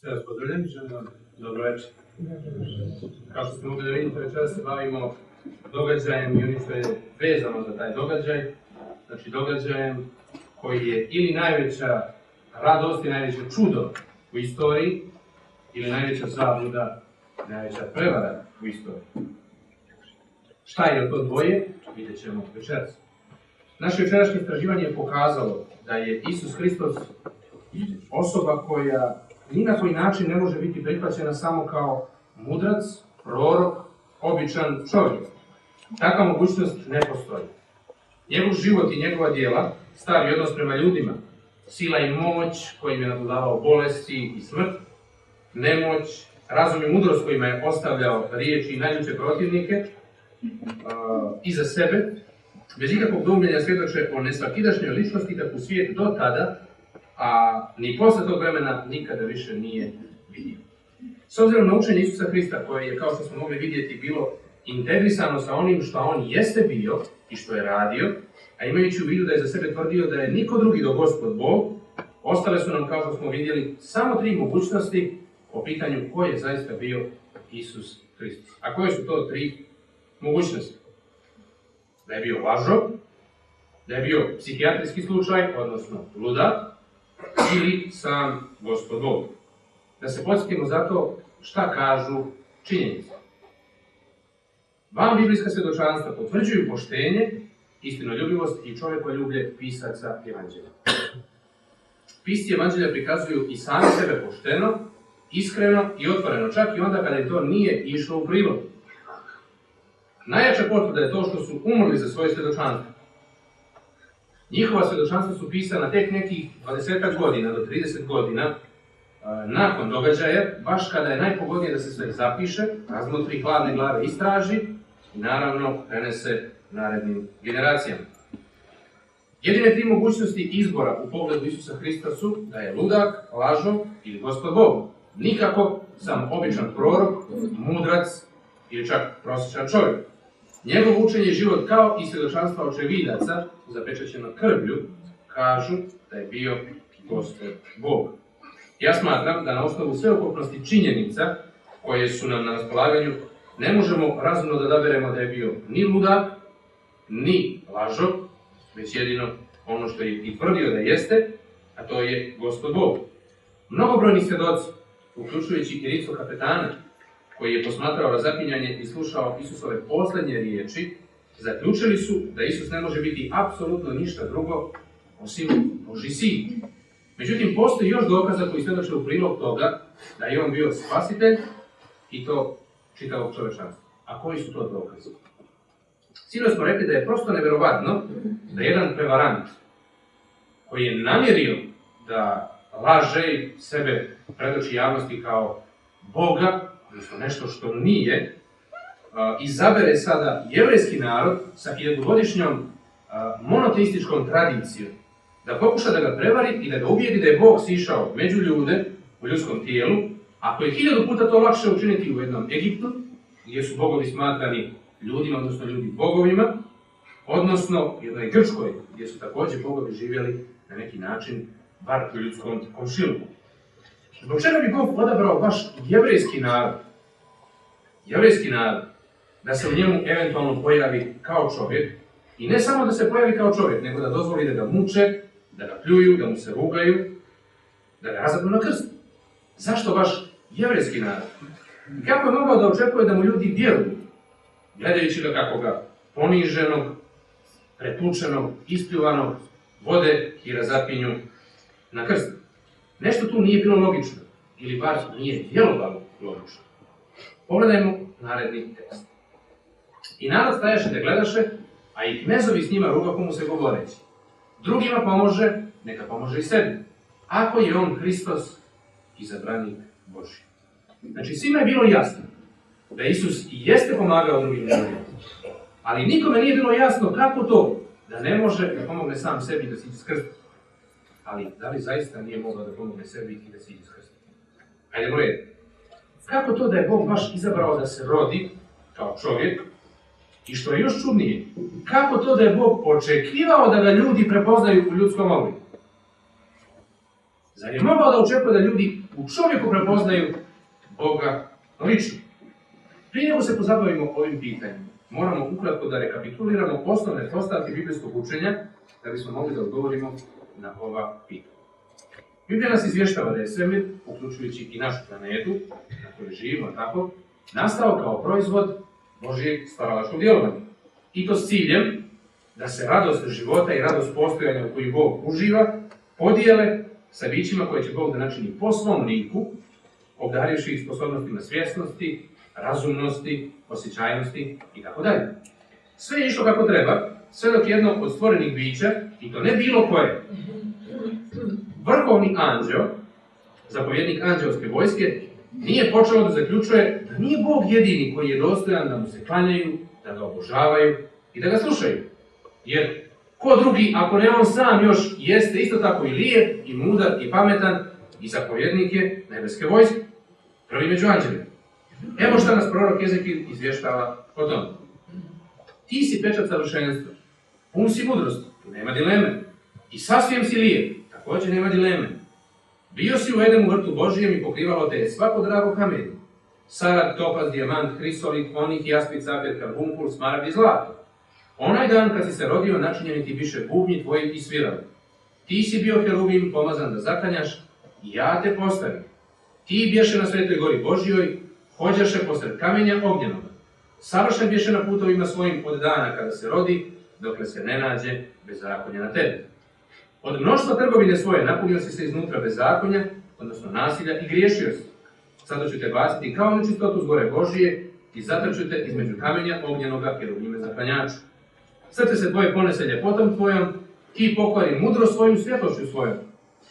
Sve vas pozdravljam, želim vam dobro večer. Kao što ste mogli da vidite, večeras se bavimo događajem i onim što je vezano za taj događaj. Znači događajem koji je ili najveća radost i najveće čudo u istoriji, ili najveća zabluda, najveća prevara u istoriji. Šta je to dvoje? Vidjet ćemo večeras. Naše večerašnje istraživanje je pokazalo da je Isus Hristos osoba koja ni na koji način ne može biti prihvaćena samo kao mudrac, prorok, običan čovjek. Takva mogućnost ne postoji. Njegov život i njegova djela, stavi odnos prema ljudima, sila i moć kojim je nadvladavao bolesti i smrt, nemoć, razum i mudrost kojima je ostavljao riječi i najljuće protivnike iza sebe, bez ikakvog dvomljenja svjedoče o nesvakidašnjoj ličnosti kakvu svijet do tada, a ni posle tog vremena nikada više nije vidio. S obzirom na učenje Isusa Hrista, koje je, kao što smo mogli vidjeti, bilo integrisano sa onim što on jeste bio i što je radio, a imajući u vidu da je za sebe tvrdio da je niko drugi do Gospod Bog, ostale su nam, kao što smo vidjeli, samo tri mogućnosti o pitanju ko je zaista bio Isus Hristos. A koje su to tri mogućnosti? Da je bio lažov, da je bio psihijatrijski slučaj, odnosno ludak, ili sam Gospod Bog. Da se podsjetimo zato šta kažu činjenice. Van biblijska svjedočanstva potvrđuju poštenje, istinoljubivost i čovjekoljublje pisaca Evanđelja. Pisci Evanđelja prikazuju i sami sebe pošteno, iskreno i otvoreno, čak i onda kada im to nije išlo u prilog. Najjača potvrda je to što su umrli za svoje svjedočanstvo. Njihova svjedočanstva su pisana tek nekih 20 godina do 30 godina nakon događaja, baš kada je najpogodnije da se sve zapiše, razmotri, hladne glave istraži i naravno prenese narednim generacijama. Jedine tri mogućnosti izbora u pogledu Isusa Hrista su da je ludak, lažov ili Gospod Bog. Nikako sam običan prorok, mudrac ili čak prosječan čovjek. Njegov učenje i život kao i svjedočanstva očevidaca, zapečaćeno krvlju, kažu da je bio Gospod Bog. Ja smatram da na osnovu sveukupnosti činjenica koje su nam na raspolaganju ne možemo razumno da odaberemo da je bio ni ludak, ni lažov, već jedino ono što je i tvrdio da jeste, a to je Gospod Bog. Mnogobrojni svjedoci, uključujući i rimskog kapetana, koji je posmatrao razapinjanje i slušao Isusove posljednje riječi, zaključili su da Isus ne može biti apsolutno ništa drugo osim Božji sin. Međutim, postoji još dokaza koji svjedoče u prilog toga da je on bio spasitelj i to čitavog čovječanstva. A koji su to dokazi? Sinoć smo rekli da je prosto nevjerovatno da jedan prevarant koji je namjerio da laže i sebe predoči javnosti kao Boga, odnosno nešto što nije, izabere sada jevrejski narod sa 1000-godišnjom monoteističkom tradicijom, da pokuša da ga prevari i da ga ubijedi da je Bog sišao među ljude u ljudskom tijelu, ako je 1000 puta to lakše učiniti u jednom Egiptu, gdje su bogovi smatrani ljudima, odnosno ljudi bogovima, odnosno u jednoj Grčkoj, gdje su također bogovi živjeli na neki način, bar u ljudskom komšiluku. Zbog čega bi Bog odabrao baš jevrejski narod, da se u njemu eventualno pojavi kao čovjek, i ne samo da se pojavi kao čovjek, nego da dozvoli da ga muče, da ga pljuju, da mu se rugaju, da ga razapnu na krst? Zašto baš jevrejski narod? I kako je mogao da očekuje da mu ljudi vjeruju, gledajući ga kako ga poniženog, pretučenog, ispljuvanog, vode i razapinju na krst? Nešto tu nije bilo logično, ili bar nije djelovalo logično. Pogledajmo naredni tekst. I narod stajaše da gledaše, a i knezovi s njima rugahu mu se govoreći: drugima pomože, neka pomože i sebi, ako je on Hristos, izabranik Božji. Znači, svima je bilo jasno da Isus i jeste pomagao drugim ljudima, ali nikome nije bilo jasno kako to da ne može da pomogne sam sebi da siđe s krstom. Ali da li zaista nije mogao da pomogne sebi i da siđe s krstom? Hajdemo redom. Kako to da je Bog baš izabrao da se rodi kao čovjek? I što je još čudnije, kako to da je Bog očekivao da ga ljudi prepoznaju u ljudskom obliku? Zar je mogao da očekuje da ljudi u čovjeku prepoznaju Boga lično? Prije nego se pozabavimo ovim pitanjem, moramo ukratko da rekapituliramo osnovne postavke biblijskog učenja da bismo mogli da odgovorimo na ova pitanja. Biblija nas izvještava da je svemir, uključujući i našu planetu, na kojoj živimo, tako, nastao kao proizvod Božijeg stvaralačkog djelovanja. I to s ciljem da se radost života i radost postojanja u koju Bog uživa podijele sa bićima koje će Bog da načini po svom liku, obdarivši ih sposobnostima svjesnosti, razumnosti, osjećajnosti itd. Sve je išlo kako treba, sve dok jedno od stvorenih bića, i to ne bilo koje, vrhovni anđeo, zapovjednik anđeoske vojske, nije počeo da zaključuje da nije Bog jedini koji je dostojan da mu se klanjaju, da ga obožavaju i da ga slušaju. Jer ko drugi, ako ne on sam još, jeste isto tako i lijep, i mudar, i pametan, i zapovjednik je nebeske vojske, prvi među anđelima. Evo šta nas prorok Ezekil izvještava o tome. Ti si pečat savršenstva, pun si mudrosti, nema dileme, i sasvim si lijep, također nema dileme. Bio si u Edenu vrtu Božijem i pokrivalo te je svako drago kamenje. Sarad, topaz, dijamant, hrisolit, onik, jaspis, sapir, karbunkul, smaragd i zlato. Onaj dan kad si se rodio, načinjeni ti biše bubnji tvoji i svirali. Ti si bio herubim, pomazan da zaklanjaš, i ja te postavim. Ti bješe na svetoj gori Božjoj, hođaše posred kamenja ognjenoga. Savršen bješe na putovima svojim od dana kada se rodi, dokle se ne nađe bezakonja na tebi. Od mnoštva trgovine svoje napunio si se iznutra bezakonja, odnosno nasilja, i griješio si. Sada ću te baciti kao nečistotu s gore Božije i zatrču te između kamenja ognjenoga herubime zaklanjača. Srce se tvoje ponese ljepotom tvojom, ti pokvari mudro svojim svjetlošću svojom.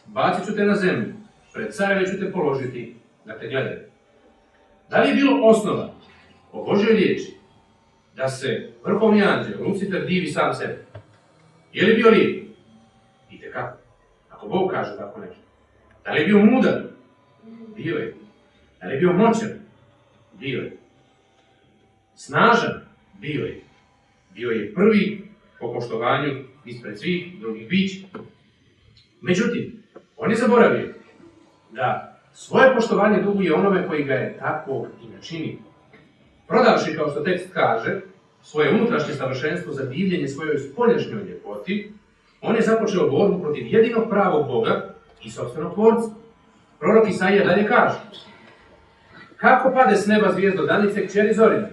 Bacit ću te na zemlju, pred careve ću te položiti da te gledaju. Da li je bilo osnova o Božjoj riječi da se vrhovni anđel, Lucifer, divi sam sebe? Je li bio lijep? Itekako. Ako Bog kaže tako nešto. Da li je bio mudar? Bio je. Da li je bio moćan? Bio je. Snažan? Bio je. Bio je prvi po poštovanju ispred svih drugih bića. Međutim, on je zaboravio da svoje poštovanje duguje onome koji ga je takvog i načinio. Prodavši, kao što tekst kaže, svoje unutrašnje savršenstvo za divljenje svojoj spoljašnjoj ljepoti, on je započeo borbu protiv jedinog pravog Boga i sopstvenog tvorca. Prorok Isaija dalje kaže: kako pade s neba zvijezdo danice kćeri zorine,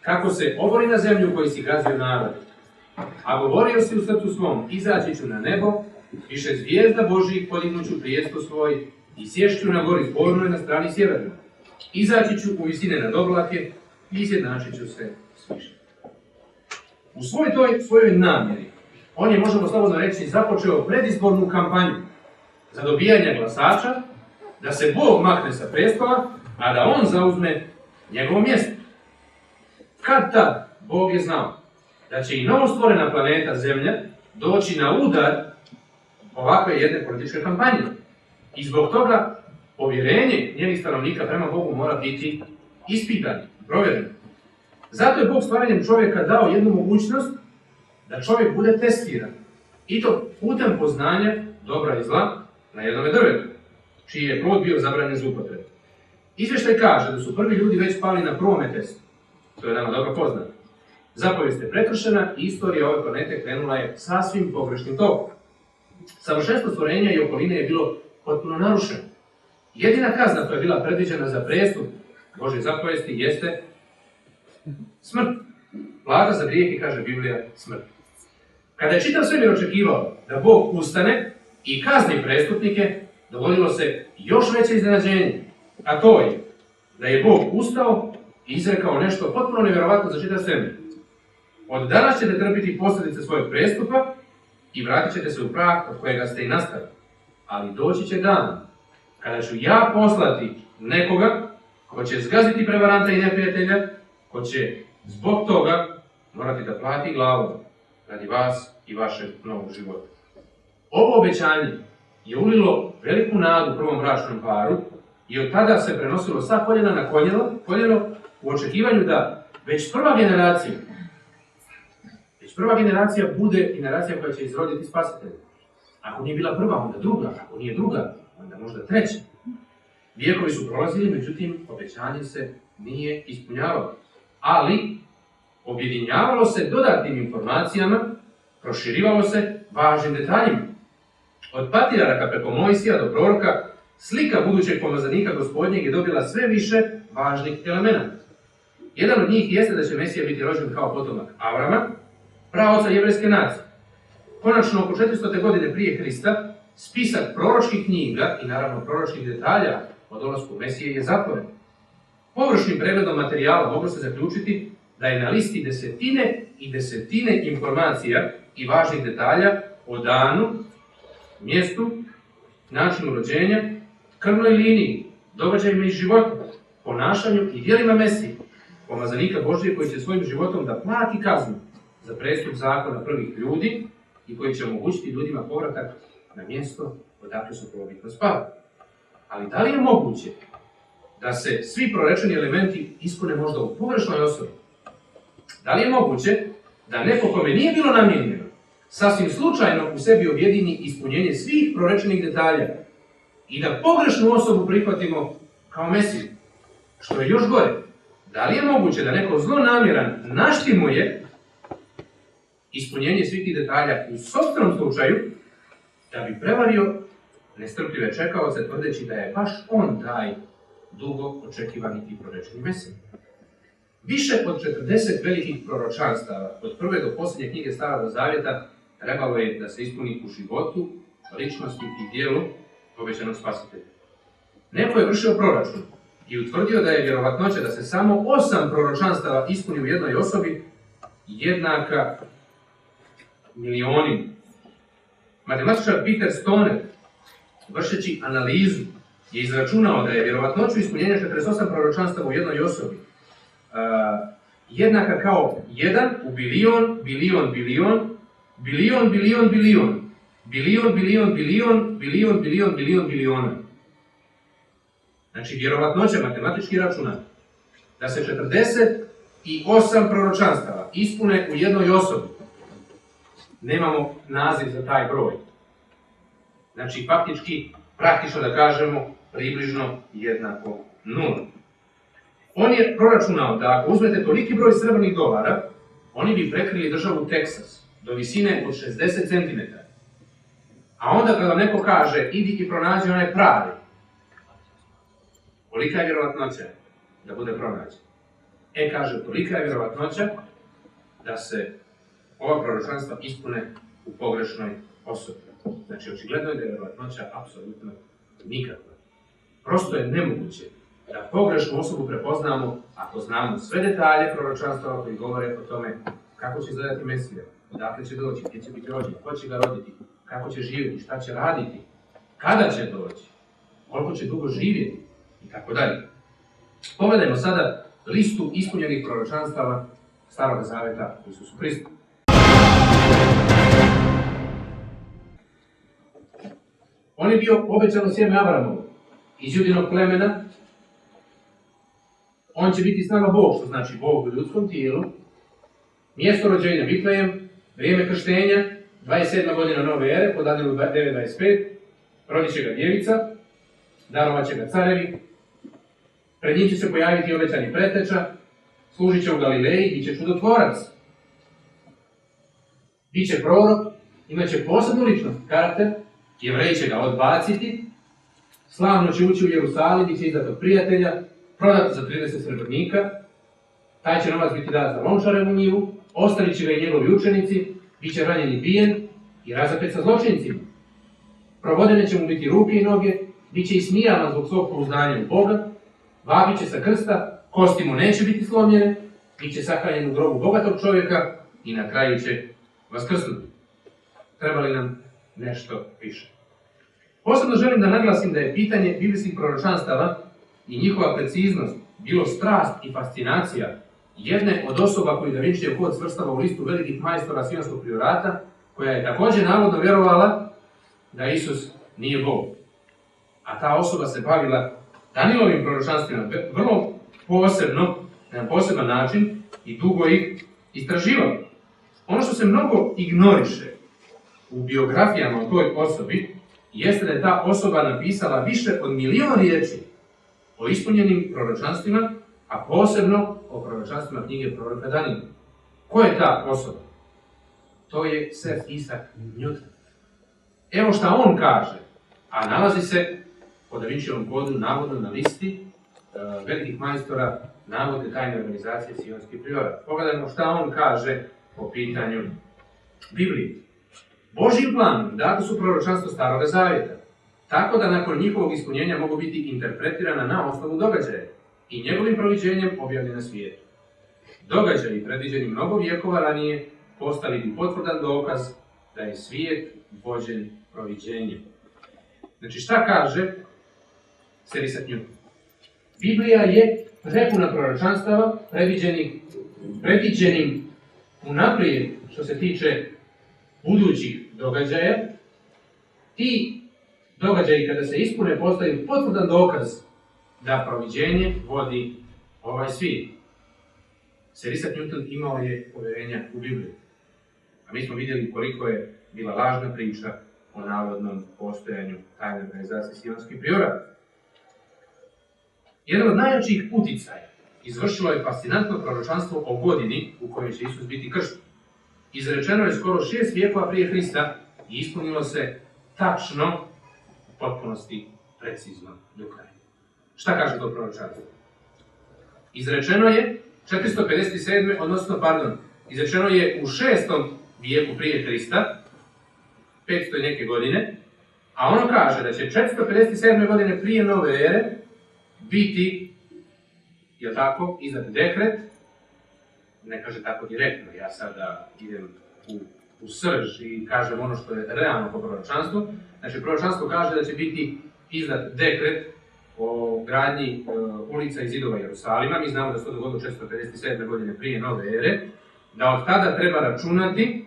kako se obori na zemlju koji si gazio narod. A govorio si u srcu svom, izaći ću na nebo, više zvijezda Božijih podignuću prijesto svoj i sješću na gori zbornoj na strani sjevernoj. Izaći ću u visine nad oblake i izjednačit ću se s višem. U svojoj namjeri on je, možemo slobodno reći, započeo predizbornu kampanju za dobijanje glasača, da se Bog makne sa prestola, a da on zauzme njegovo mjesto. Kad tad Bog je znao da će i novostvorena planeta Zemlja doći na udar ovakve jedne političke kampanje. I zbog toga povjerenje njenih stanovnika prema Bogu mora biti ispitano, provjereno. Zato je Bog stvaranjem čovjeka dao jednu mogućnost da čovjek bude testiran. I to putem poznanja dobra i zla na jednome drvetu, čiji je plod bio zabranjen za upotrebu. Izvještaj kaže da su prvi ljudi već pali na prvome testu. To je nama dobro poznato. Zapovijest je prekršena i istorija ove planete krenula je sasvim pogrešnim tokom. Savršenstvo stvorenja i okoline je bilo potpuno narušeno. Jedina kazna koja je bila predviđena za prestup Božje zapovijesti jeste smrt. Plata za grijeh, kaže Biblija, smrt. Kada je čitav svemir očekivao da Bog ustane i kazni prestupnike, dogodilo se još veće iznenađenje. A to je da je Bog ustao i izrekao nešto potpuno nevjerovatno za čitav svemir. Od danas ćete trpiti posljedice svojeg prestupa i vratit ćete se u prah od kojega ste i nastali. Ali doći će dan kada ću ja poslati nekoga ko će zgaziti prevaranta i neprijatelja, ko će zbog toga morati da plati glavom radi vas i vašeg novog života. Ovo obećanje je ulilo veliku nadu prvom bračnom paru i od tada se prenosilo sa koljena na koljeno u očekivanju da već prva generacija bude generacija koja će izroditi spasitelja. Ako nije bila prva, onda druga. Ako nije druga, onda možda treća. Vijekovi su prolazili, međutim, obećanje se nije ispunjavalo. Ali, objedinjavalo se dodatnim informacijama, proširivalo se važnim detaljima. Od patrijaraka preko Mojsija do proroka, slika budućeg pomazanika Gospodnjeg je dobila sve više važnih elemenata. Jedan od njih jeste da će Mesija biti rođen kao potomak Avrama, praoca jevrejske nacije. Konačno, oko 400. godine prije Hrista, spisak proročkih knjiga i naravno proročkih detalja o dolasku Mesije je zatvoren. Površnim pregledom materijala moglo se zaključiti da je na listi desetine i desetine informacija i važnih detalja o danu, mjestu, načinu rođenja, krvnoj liniji, događajima iz života, ponašanju i djelima Mesije, pomazanika Božije koji će svojim životom da plati kaznu za prestup zakona prvih ljudi i koji će omogućiti ljudima povratak na mjesto odakle su prvobitno spali. Ali da li je moguće da se svi prorečeni elementi ispune možda u pogrešnoj osobi? Da li je moguće da neko kome nije bilo namijenjeno sasvim slučajno u sebi objedini ispunjenje svih prorečenih detalja i da pogrešnu osobu prihvatimo kao Mesiju? Što je još gore, da li je moguće da neko zlonamjeran naštimuje ispunjenje svih tih detalja u sopstvenom slučaju da bi prevario nestrpljive čekaoce tvrdeći da je baš on taj dugo očekivani i prorečeni Mesija? Više od 40 velikih proročanstava, od prve do posljednje knjige Starog Zavjeta, trebalo je da se ispuni u životu, ličnosti i djelu obećanog Spasitelja. Neko je vršio proračun i utvrdio da je vjerovatnoća da se samo 8 proročanstava ispuni u jednoj osobi jednaka milionima. Matematičar Peter Stoner, vršeći analizu, je izračunao da je vjerovatnoću ispunjenja 48 proročanstava u jednoj osobi jednaka kao 1 u bilion, bilion, bilion, bilion, bilion, bilion, bilion, bilion, bilion, bilion, bilion, bilion, biliona. Znači, vjerovatnoća matematički računa da se 48 proročanstava ispune u jednoj osobi. Nemamo naziv za taj broj. Znači, faktički, praktično da kažemo, približno jednako 0. On je proračunao da ako uzmete toliki broj srebrnih dolara, oni bi prekrili državu Teksas do visine od 60 cm. A onda kada vam neko kaže, idi i pronađi onaj pravi, kolika je vjerovatnoća da bude pronađen? Kaže, tolika je vjerovatnoća da se ova proročanstva ispune u pogrešnoj osobi. Znači, očigledno je da je vjerovatnoća apsolutno nikakva. Prosto je nemoguće da pogrešnu osobu prepoznamo ako znamo sve detalje proročanstava koji govore o tome kako će izgledati Mesija, odakle će doći, gdje će biti rođen, ko će ga roditi, kako će živjeti, šta će raditi, kada će doći, koliko će dugo živjeti i tako dalje. Pogledajmo sada listu ispunjenih proročanstava Starog Zaveta u Isusu Hristu. On je bio obećano sjeme Avramovo, iz Judinog plemena. On će biti s nama Bog, što znači Bog u ljudskom tijelu. Mjesto rođenja Vitlejem, vrijeme krštenja, 27. godina nove ere, po Danielu 9.25, rodit će ga djevica, darovat će ga carevi, pred njim će se pojaviti obećani preteča, služit će u Galileji, bit će čudotvorac. Biće prorok, imat će posebnu ličnost, karakter, Jevreji će ga odbaciti, slavno će ući u Jerusalim, bit će izdat od prijatelja, prodat za 30 srebrnika, taj će novac biti dat za lončarem u njivu, ostavit će ga i njegovi učenici, bit će ranjen i bijen i razapet sa zločincima. Provodene će mu biti ruke i noge, bit će ismijavan zbog svog pouzdanja u Boga, vabit će sa krsta, kosti mu neće biti slomljene, bit će sahranjen u grobu bogatog čovjeka i na kraju će vaskrsnuti. Treba li nam nešto više? Posebno želim da naglasim da je pitanje biblijskih proročanstava i njihova preciznost bilo strast i fascinacija jedne od osoba koju Da Vincijev kod svrstava u listu velikih majstora Sionskog priorata, koja je također navodno vjerovala da Isus nije Bog. A ta osoba se bavila Danijelovim proročanstvima vrlo posebno, na poseban način i dugo ih istraživala. Ono što se mnogo ignoriše u biografijama o toj osobi jeste da je ta osoba napisala više od 1.000.000 riječi o ispunjenim proročanstvima, a posebno o proročanstvima knjige proroka Danijela. Ko je ta osoba? To je Sir Isaac Newton. Evo šta on kaže, a nalazi se po Da Vincijevom kodu navodno na listi velikih majstora navodne tajne organizacije Sionskih priora. Pogledajmo šta on kaže po pitanju Biblije. Božjim planom dato su proročanstvo Staroga Zavjeta, tako da nakon njihovog ispunjenja mogu biti interpretirana na osnovu događaja i njegovim proviđenjem objavljena na svijetu. Događaji predviđeni mnogo vijekova ranije postali bi potvrdan dokaz da je svijet vođen proviđenjem. Znači šta kaže Sir Isaac Newton? Biblija je prepuna proročanstava predviđenim unaprijed što se tiče budućih događaja. Ti događaji kada se ispune postaju potvrdan dokaz da proviđenje vodi ovaj svijet. Sir Isaac Newton imao je povjerenja u Bibliju. A mi smo vidjeli koliko je bila lažna priča o navodnom postojanju tajne organizacije Sionskih priora. Jedan od najjačih uticaja izvršilo je fascinantno proročanstvo o godini u kojoj će Isus biti kršten. Izrečeno je skoro 6 vijekova prije Hrista i ispunilo se tačno, u potpunosti, precizno, do kraja. Šta kaže to proročanstvo? Izrečeno je 457. Izrečeno je u 6. vijeku prije Hrista, 500 neke godine, a ono kaže da će 457. godine prije nove ere biti, jel tako, izdat dekret, ne kaže tako direktno, ja sada idem u srž i kažem ono što je realno po proročanstvu. Znači, proročanstvo kaže da će biti izdat dekret o gradnji ulica i zidova Jerusalima. Mi znamo da se to dogodilo 457. godine prije nove ere, da od tada treba računati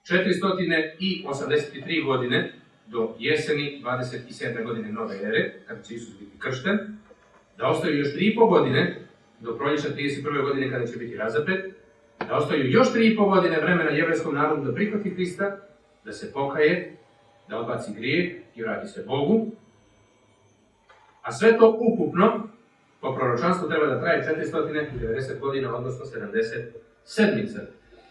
483 godine do jeseni 27. godine nove ere, kada će Isus biti kršten, da ostaju još 3,5 godine do proljeća 31. godine kada će biti razapet, da ostaju još 3,5 godine vremena jevrejskom narodu da prihvati Hrista, da se pokaje, da odbaci grijeh i vrati se Bogu. A sve to ukupno, po proročanstvu, treba da traje 490 godina, odnosno 70 sedmica.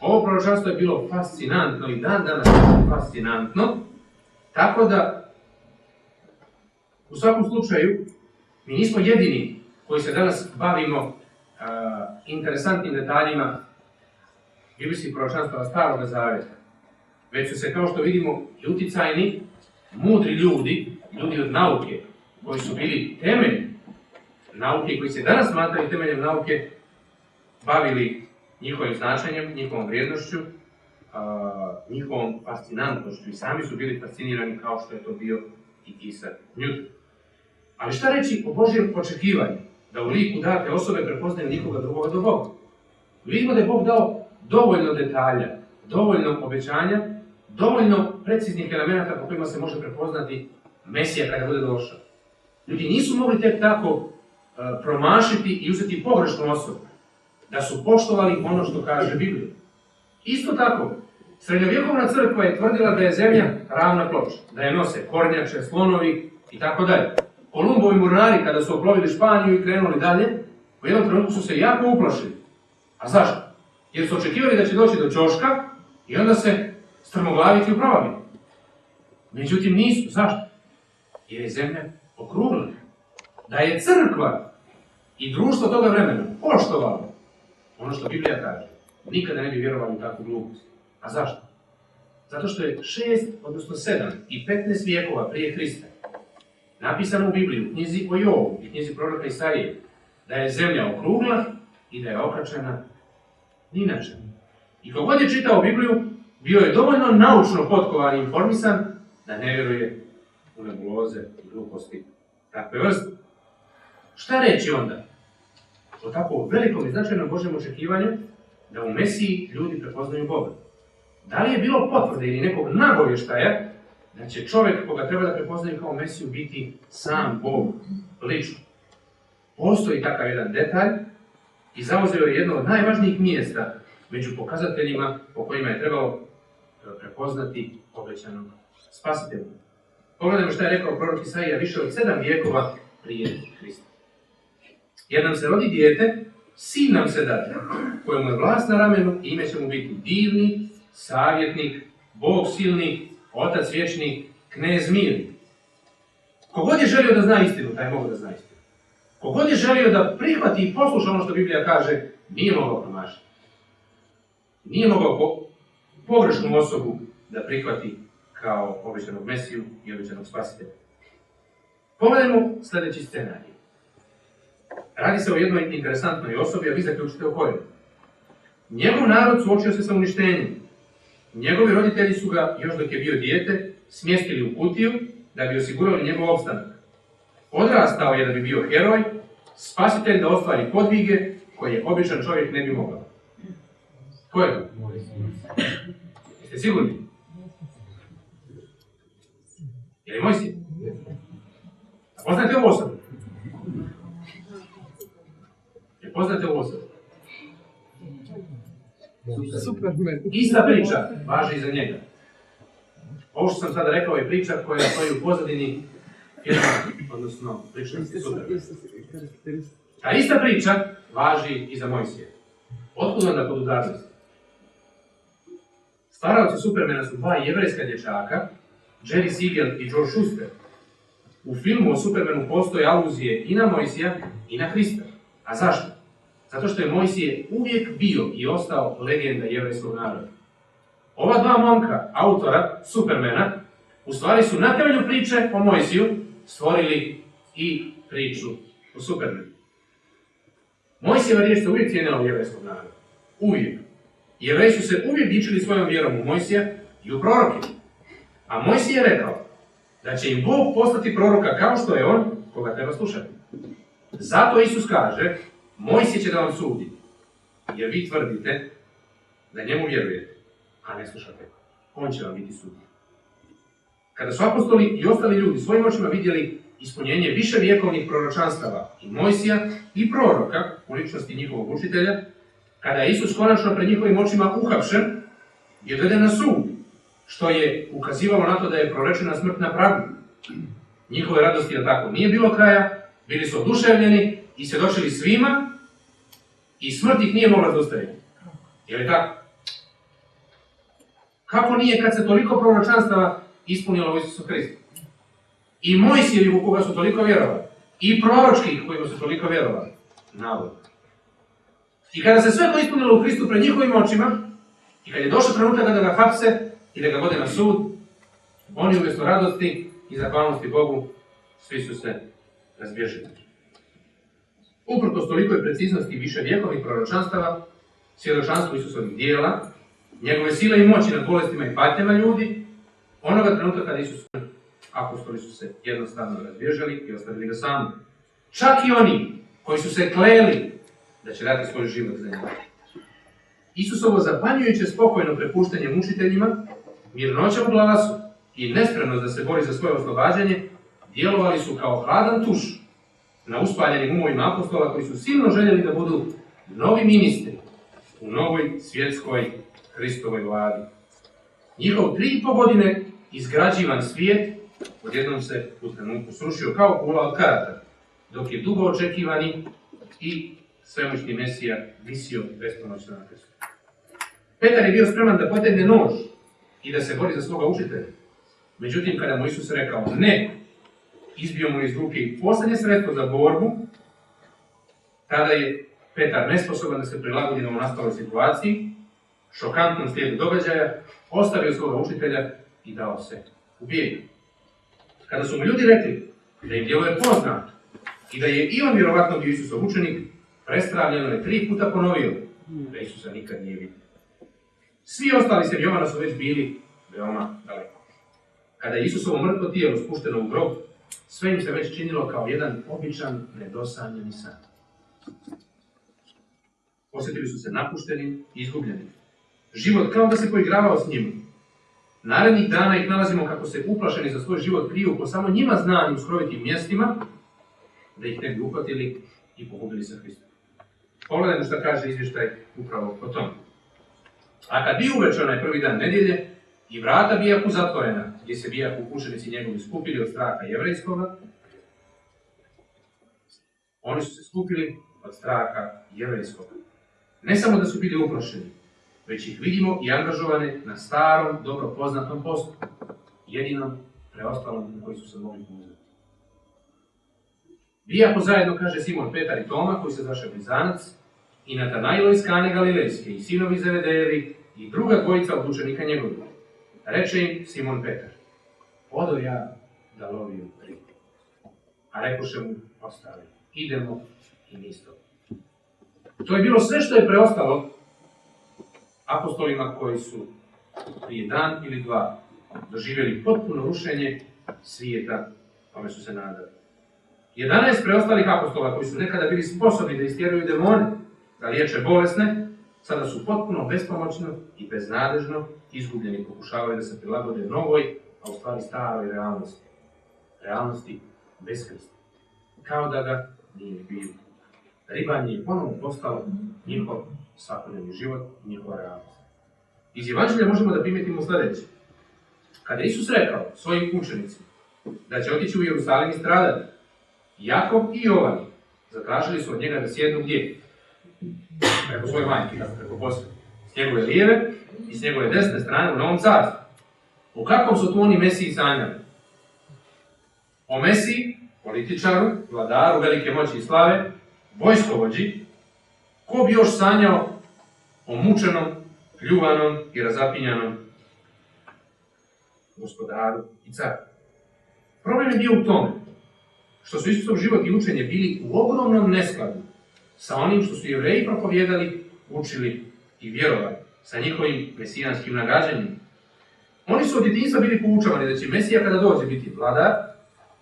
Ovo proročanstvo je bilo fascinantno i dan danas je fascinantno, tako da, u svakom slučaju, mi nismo jedini koji se danas bavimo interesantnim detaljima biblijskih proročanstava Staroga Zavjeta. Već su se, kao što vidimo, i uticajni, mudri ljudi od nauke, koji su bili temelj nauke, koji se danas smatraju temeljem nauke, bavili njihovim značenjem, njihovom vrijednošću, njihovom fascinantnošću i sami su bili fascinirani kao što je to bio i Isaac Newton. Ali šta reći o Božjem očekivanju? Da u liku date osobe prepoznaju nikoga drugoga do Boga. Vidimo da je Bog dao dovoljno detalja, dovoljno obećanja, dovoljno preciznih elemenata po kojima se može prepoznati Mesija kada bude došao. Ljudi nisu mogli tek tako promašiti i uzeti pogrešnu osobu, da su poštovali ono što kaže Biblija. Isto tako, srednjovjekovna crkva je tvrdila da je zemlja ravna ploča, da je nose kornjače, slonovi i tako dalje. Kolumbovi mornari, kada su oplovili Španiju i krenuli dalje, u jednom trenutku su se jako uplašili. A zašto? Jer su očekivali da će doći do ćoška i onda se strmoglaviti u provaliju. Međutim, nisu. Zašto? Jer je zemlja okrugla. Da je crkva i društvo toga vremena poštovalo ono što Biblija kaže, nikada ne bi vjerovali u takvu glupost. A zašto? Zato što je 6, odnosno 7 i 15 vijekova prije Hrista napisano u Bibliji, u knjizi o Jobu i knjizi proroka Isaije, da je zemlja okrugla i da je okračena inače. I kogod god je čitao Bibliju, bio je dovoljno naučno potkovan i informisan da ne vjeruje u nebuloze i gluposti takve vrste. Šta reći onda o tako velikom i značajnom Božjem očekivanju da u Mesiji ljudi prepoznaju Boga? Da li je bilo potvrde ili nekog nagovještaja da će čovjek koga treba da prepoznaju kao Mesiju biti sam Bog lično? Postoji takav jedan detalj i zauzeo je jedno od najvažnijih mjesta među pokazateljima po kojima je trebalo prepoznati obećanog spasitelju. Pogledajmo šta je rekao prorok Isaija više od 7 vijekova prije Hrista. Jer nam se rodi dijete, sin nam se dade, kojemu je vlast na ramenu i ime će mu biti divni, savjetnik, Bog silni, Otac vječni, knez mirni. Kogod je želio da zna istinu, taj mogu da zna istinu. Kogod je želio da prihvati i posluša ono što Biblija kaže, nije mogao promašiti. Nije mogao pogrešnu osobu da prihvati kao obećanog Mesiju i obećanog spasitelja. Pogledajmo sljedeći scenarij. Radi se o jednoj interesantnoj osobi, a vi zaključite o kojoj. Njegov narod suočio se sa uništenjem. Njegovi roditelji su ga, još dok je bio dijete, smjestili u kutiju da bi osigurali njegov opstanak. Odrastao je da bi bio heroj, spasitelj da ostvari podvige koje običan čovjek ne bi mogao. Ko je to? Jeste sigurni? Je li Mojsije? Poznate ovu osobu? Poznate ovu osobu? Superman. Ista priča važi i za njega. Ovo što sam sada rekao je priča koja stoji u pozadini filma, odnosno priča Superman. A ista priča važi i za Mojsija. Otkud onda podudarnost? Stvaralci Supermana su dva jevrejska dječaka, Jerry Siegel i Joe Shuster. U filmu o Supermanu postoje aluzije i na Mojsija i na Hrista. A zašto? Zato što je Mojsije uvijek bio i ostao legenda jevrejskog naroda. Ova dva momka, autora Supermana, u stvari su na temelju priče o Mojsiju stvorili i priču o Supermanu. Mojsijeva riječ se uvijek cijenila u jevrejskog naroda. Uvijek. Jevreji su se uvijek dičili svojom vjerom u Mojsija i u proroke. A Mojsije je rekao da će im Bog poslati proroka kao što je on, koga treba slušati. Zato Isus kaže, Mojsije će da vam sudi, jer vi tvrdite da njemu vjerujete, a ne slušate. On će vam biti sudija. Kada su apostoli i ostali ljudi svojim očima vidjeli ispunjenje više vjekovnih proročanstava i Mojsija i proroka u ličnosti njihovog učitelja, kada je Isus konačno pred njihovim očima uhapšen i odveden na sud, što je ukazivalo na to da je prorečena smrt na pragu. Njihove radosti je tako nije bilo kraja, bili su oduševljeni i svjedočili svima i smrt ih nije mogla zaustaviti. Je li tako? Kako nije kad se toliko proročanstava ispunilo u Isusu Hristu? I Mojsijevi u koga su toliko vjerovali, i proročkih kojima su toliko vjerovali. Navodno. I kada se sve to ispunilo u Hristu pred njihovim očima, i kad je došao trenutak da ga hapse i da ga vode na sud, oni umjesto radosti i zahvalnosti Bogu, svi su se razbježili. Uprkos tolikoj preciznosti više vjekovnih proročanstava, svjedočanstvo Isusovih dijela, njegove sile i moći nad bolestima i patnjama ljudi, onoga trenutka kada Isus, apostoli su se jednostavno razbježali i ostavili ga samog. Čak i oni koji su se kleli da će dati svoj život za njega. Isusovo zapanjujuće spokojno prepuštanje mučiteljima, mirnoća u glasu i nespremnost da se bori za svoje oslobađanje djelovali su kao hladan tuš na uspaljenim umovima apostola koji su silno željeli da budu novi ministri u novoj svjetskoj Hristovoj vladi. Njihov 3,5 godine izgrađivan svijet odjednom se u trenutku srušio kao kula od karata, dok je dugo očekivani i svemoćni Mesija visio bespomoćno na krstu. Petar je bio spreman da potegne nož i da se bori za svoga učitelja. Međutim, kada mu Isus rekao ne, izbio mu iz ruke i posljednje sredstvo za borbu, tada je Petar nesposoban da se prilagodi novonastaloj situaciji, šokantnom slijedu događaja, ostavio svoga učitelja i dao se u bijeg. Kada su mu ljudi rekli da im djeluje poznato i da je i on vjerovatno bio Isusov učenik, prestravljeno je 3 puta ponovio da Isusa nikad nije vidio. Svi ostali se Jovana su već bili veoma daleko. Kada je Isusovo mrtvo tijelo spušteno u grob, sve im se već činilo kao jedan običan, nedosanjani san. Osjetili su se napušteni i izgubljeni. Život kao da se poigravao s njima. Narednih dana ih nalazimo kako se uplašeni za svoj život kriju po samo njima znanim skrovitim mjestima, da ih ne bi uhvatili i pogubili sa Hristom. Pogledajmo šta kaže izvještaj upravo o tom. A kad bi uveče onaj prvi dan nedjelje, i vrata bijahu zatvorena, gdje se bijahu učenici njegovi skupili od straha jevrejskoga, oni su se skupili od straha jevrejskoga. Ne samo da su bili uplašeni, već ih vidimo i angažovane na starom, dobro poznatom poslu, jedinom preostalom na koji su se mogli pouzdati. Bijahu zajedno, kaže Simon Petar i Toma, koji se zvaše Blizanac, i Natanajlo iz Kane Galilejske, i sinovi Zebedejevi, i druga dvojica od učenika njegovih. Reče im Simon Petar: odo ja da lovim ribu. A rekoše mu ostali: idemo i mi s tobom. To je bilo sve što je preostalo apostolima koji su prije dan ili dva doživjeli potpuno rušenje svijeta kome su se nadali. 11 preostalih apostola koji su nekada bili sposobni da istjeruju demone, da liječe bolesne, sada su potpuno bespomoćno i beznadežno izgubljeni, pokušavaju da se prilagode novoj, a u stvari staroj realnosti. Realnosti bez Krista. Kao da ga nije bilo. Ribanje je ponovno postalo njihov svakodnevni život i njihova realnost. Iz Evanđelja možemo da primijetimo sljedeće. Kada je Isus rekao svojim učenicima da će otići u Jerusalim i stradati, Jakov i Jovan zatražili su od njega da sjednu gdje? Preko svoje majke, preko posle. S njegove lijeve i s njegove desne strane u Novom carstvu. U kakvom su tu oni Mesiji sanjali? O Mesiji, političaru, vladaru velike moći i slave, vojskovođi, ko bi još sanjao o mučenom, pljuvanom i razapinjanom gospodaru i caru? Problem je bio u tome što su Isusov život i učenje bili u ogromnom neskladu sa onim što su Jevreji propovijedali, učili i vjerovali, sa njihovim mesijanskim nagađanjima. Oni su od djetinjstva bili poučavani da će Mesija kada dođe biti vladar,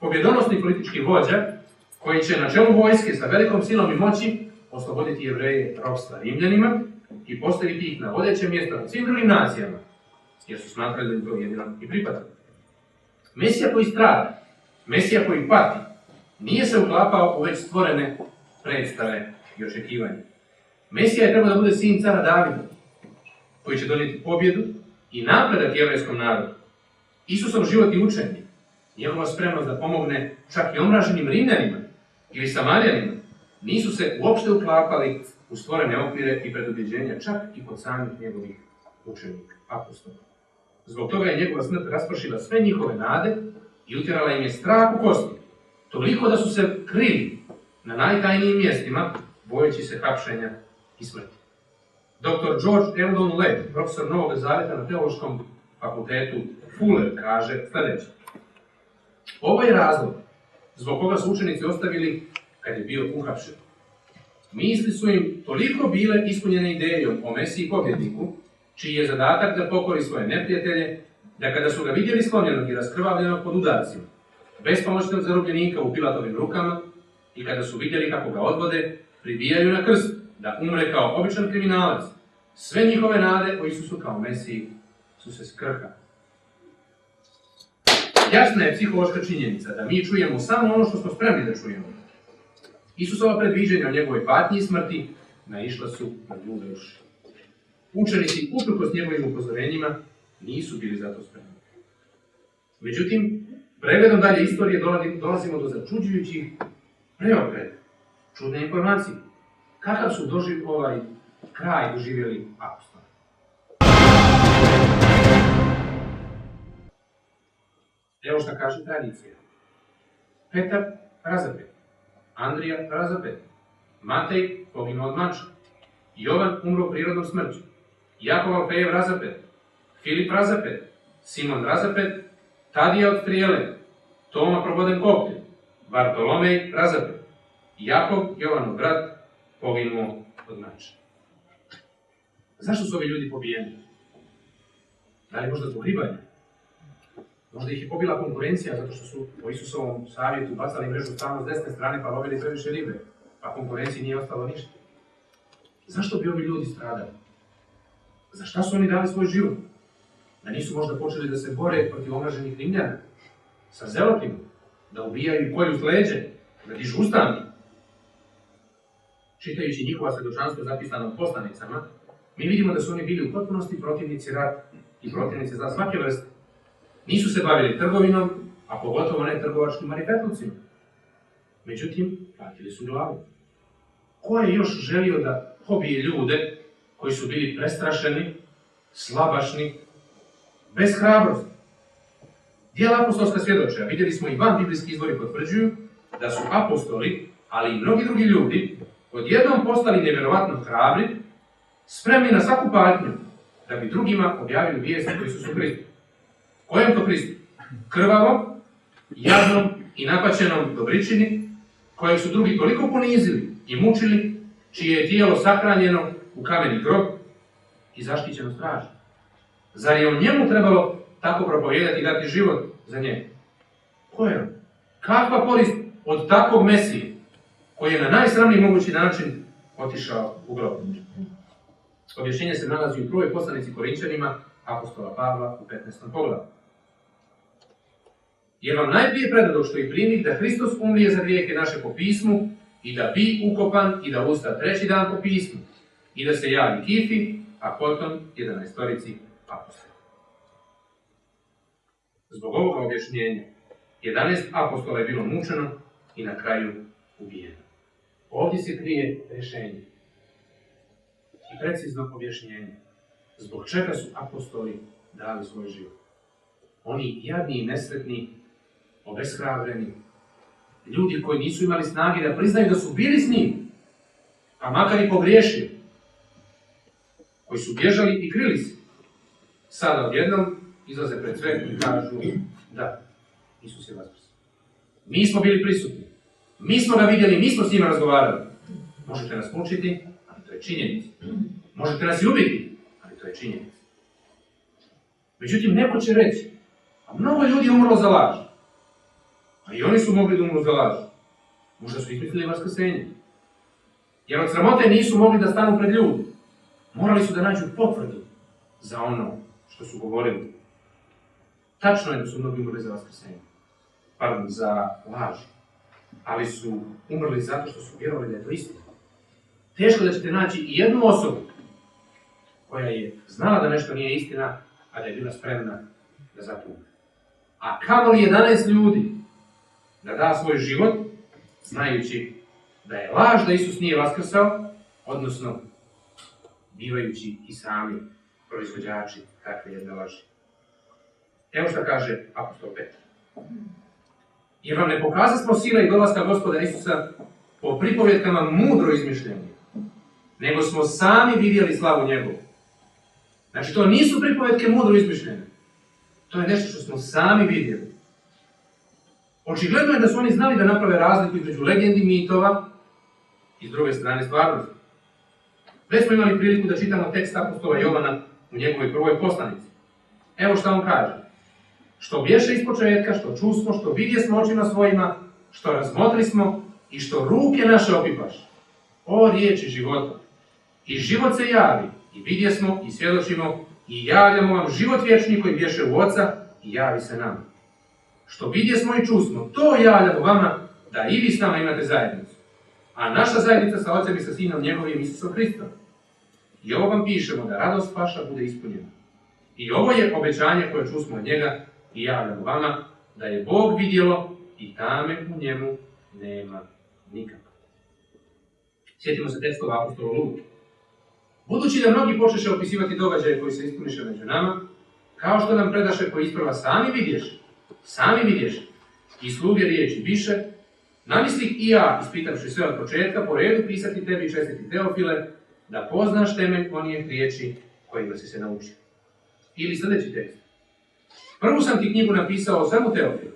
pobjedonosni politički vođa, koji će na čelu vojske sa velikom silom i moći osloboditi Jevreje ropstva Rimljanima i postaviti ih na vodeće mjesto nad svim drugim nacijama, jer su smatrali da im to jedino i pripada. Mesija koji strada, Mesija koji pati, nije se uklapao u već stvorene predstave i očekivanja. Mesija je trebao da bude sin cara Davida, koji će donijeti pobjedu i napredak jevrejskom narodu. Isusov život i učenje, njegova spremnost da pomogne čak i omraženim Rimljanima ili Samarijanima, nisu se uopšte uklapali u stvorene okvire i predubjeđenja čak i kod samih njegovih učenika, apostola. Zbog toga je njegova smrt raspršila sve njihove nade i utjerala im je strah u kosti, toliko da su se krili na najtajnijim mjestima, bojeći se hapšenja i smrti. Dr. George Eldon Ladd, profesor Novog Zaveta na Teološkom fakultetu Fuller, kaže sljedeće: ovo je razlog zbog koga su učenici ostavili kad je bio uhapšen. Misli su im toliko bile ispunjene idejom o Mesiji pobjedniku, čiji je zadatak da pokori svoje neprijatelje, da kada su ga vidjeli sklonjenog i raskrvavljenog pod udarcima, bespomoćnog zarobljenika u Pilatovim rukama, i kada su vidjeli kako ga odvode, pribijaju na krst, da umre kao običan kriminalac, sve njihove nade o Isusu kao Mesiji su se skrhale. Jasna je psihološka činjenica da mi čujemo samo ono što smo spremni da čujemo. Isusova predviđenja o njegovoj patnji i smrti naišla su na ljude uši. Učenici, uprkos njegovim upozorenjima, nisu bili za to spremni. Međutim, pregledom dalje istorije dolazimo do začuđujućih preokreta, čudne informacije. Kakav su ovaj kraj doživjeli apostoli? Evo što kaže tradicija. Petar razapet, Andrija razapet, Matej poginuo od mača, Jovan umro prirodnom smrću, Jakov Alfejev razapet, Filip razapet, Simon razapet, Tadija odstrijelen, Toma proboden koptem, Bartolomej razapet, Jakov, Jovanov brat, poginuo od mača. Zašto su ovi ljudi pobijeni? Da li možda zbog ribanja? Možda ih je pobila konkurencija zato što su po Isusovom savjetu bacali mrežu stalno s desne strane pa lovili previše ribe, pa konkurenciji nije ostalo ništa. Zašto bi ovi ljudi stradali? Za šta su oni dali svoj život? Da nisu možda počeli da se bore protiv omraženih Rimljana, sa zelotima, da ubijaju i kolju s leđe, da dižu ustavni? Čitajući njihova svjedočanstva zapisana u poslanicama, mi vidimo da su oni bili u potpunosti protivnici rata i protivnici zla svake vrste. Nisu se bavili trgovinom, a pogotovo ne trgovačkim marifetlucima. Međutim, platili su glavu. Ko je još želio da pobije ljude koji su bili prestrašeni, slabašni, bez hrabrosti? Dijela apostolska svjedoče, a vidjeli smo i van biblijski izvori potvrđuju da su apostoli, ali i mnogi drugi ljudi, odjednom postali nevjerovatno hrabri, spremni na svaku patnju, da bi drugima objavili vijest o Isusu Hristu. Kojem to Hristu? Krvavom, jadnom i napaćenom dobričini, kojeg su drugi toliko ponizili i mučili, čije je tijelo sahranjeno u kameni grob i zaštićeno stražom. Zar je on njemu trebalo tako propovijedati i dati život za njega? Ko je on? Kakva korist od takvog Mesije, koji je na najsramniji mogući način otišao u grob? Objašnjenje se nalazi u prvoj poslanici Korinčanima, apostola Pavla u 15. poglavlju. Jer vam najprije predado što i primih da Hristos umrije za grijehe naše po pismu i da bi ukopan i da usta treći dan po pismu i da se javi Kifi, a potom 11 apostola. Zbog ovoga objašnjenja 11 apostola je bilo mučeno i na kraju ubijeno. Ovdje se krije rješenje i precizno objašnjenje zbog čega su apostoli dali svoj život. Oni jadni i nesretni, obeshrabreni, ljudi koji nisu imali snage da priznaju da su bili s njim, pa makar i pogriješili, koji su bježali i krili se, sada odjednom izlaze pred sve i kažu da, Isus je vaskrsao. Mi smo bili prisutni, mi smo ga vidjeli, mi smo s njima razgovarali. Možete nas mučiti, ali to je činjenica. Možete nas i ubiti, ali to je činjenica. Međutim, neko će reći, a mnogo ljudi je umrlo za laž. A i oni su mogli da umru za laž. Možda su izmislili vaskrsenje. Jer od sramote nisu mogli da stanu pred ljudi. Morali su da nađu potvrdu za ono što su govorili. Tačno je da su mnogi umrli za vaskrsenje. Pardon, za laž. Ali su umrli zato što su vjerovali da je to istina. Teško da ćete naći i jednu osobu koja je znala da nešto nije istina, a da je bila spremna da zato umre. A kamoli 11 ljudi da da svoj život, znajući da je laž da Isus nije vaskrsao, odnosno bivajući i sami proizvođači takve jedne laži. Evo što kaže apostol Petar. Jer vam ne pokazasmo sile i dolaska Gospoda Isusa po pripovjetkama mudro izmišljeni, nego smo sami vidjeli slavu njegovu. Znači, to nisu pripovjetke mudro izmišljene. To je nešto što smo sami vidjeli. Očigledno je da su oni znali da naprave razliku između legendi i mitova i s druge strane stvarnosti. Već smo imali priliku da čitamo tekst apostola Jovana u njegovoj prvoj poslanici. Evo što on kaže. Što bješe iz početka, što čusmo, što vidjesmo očima svojima, što razmotrismo i što ruke naše opipaš. O riječi života. I život se javi, i vidjesmo, i svjedočimo, i javljamo vam život vječni koji bješe u Oca i javi se nam. Što vidjesmo i čusmo, to javljamo vama, da i vi s nama imate zajednicu. A naša zajednica sa Ocem i sa Sinom njegovim Isusom Hristom. I ovo vam pišemo da radost vaša bude ispunjena. I ovo je obećanje koje čusmo od njega i javljamo vama, da je Bog vidjelo i tame u njemu nema nikako. Sjetimo se tekstova apostola Luke. Budući da mnogi počeše opisivati događaje koji se ispuniše među nama, kao što nam predaše koji isprva sami vidješ, i sluge riječi više, namislih i ja, ispitavši sve od početka, po redu pisati tebi, čestiti Teofile, da poznaš temelj onih riječi kojima si se naučio. Ili sljedeći tekst. Prvu sam ti knjigu napisao o svemu Teofilu,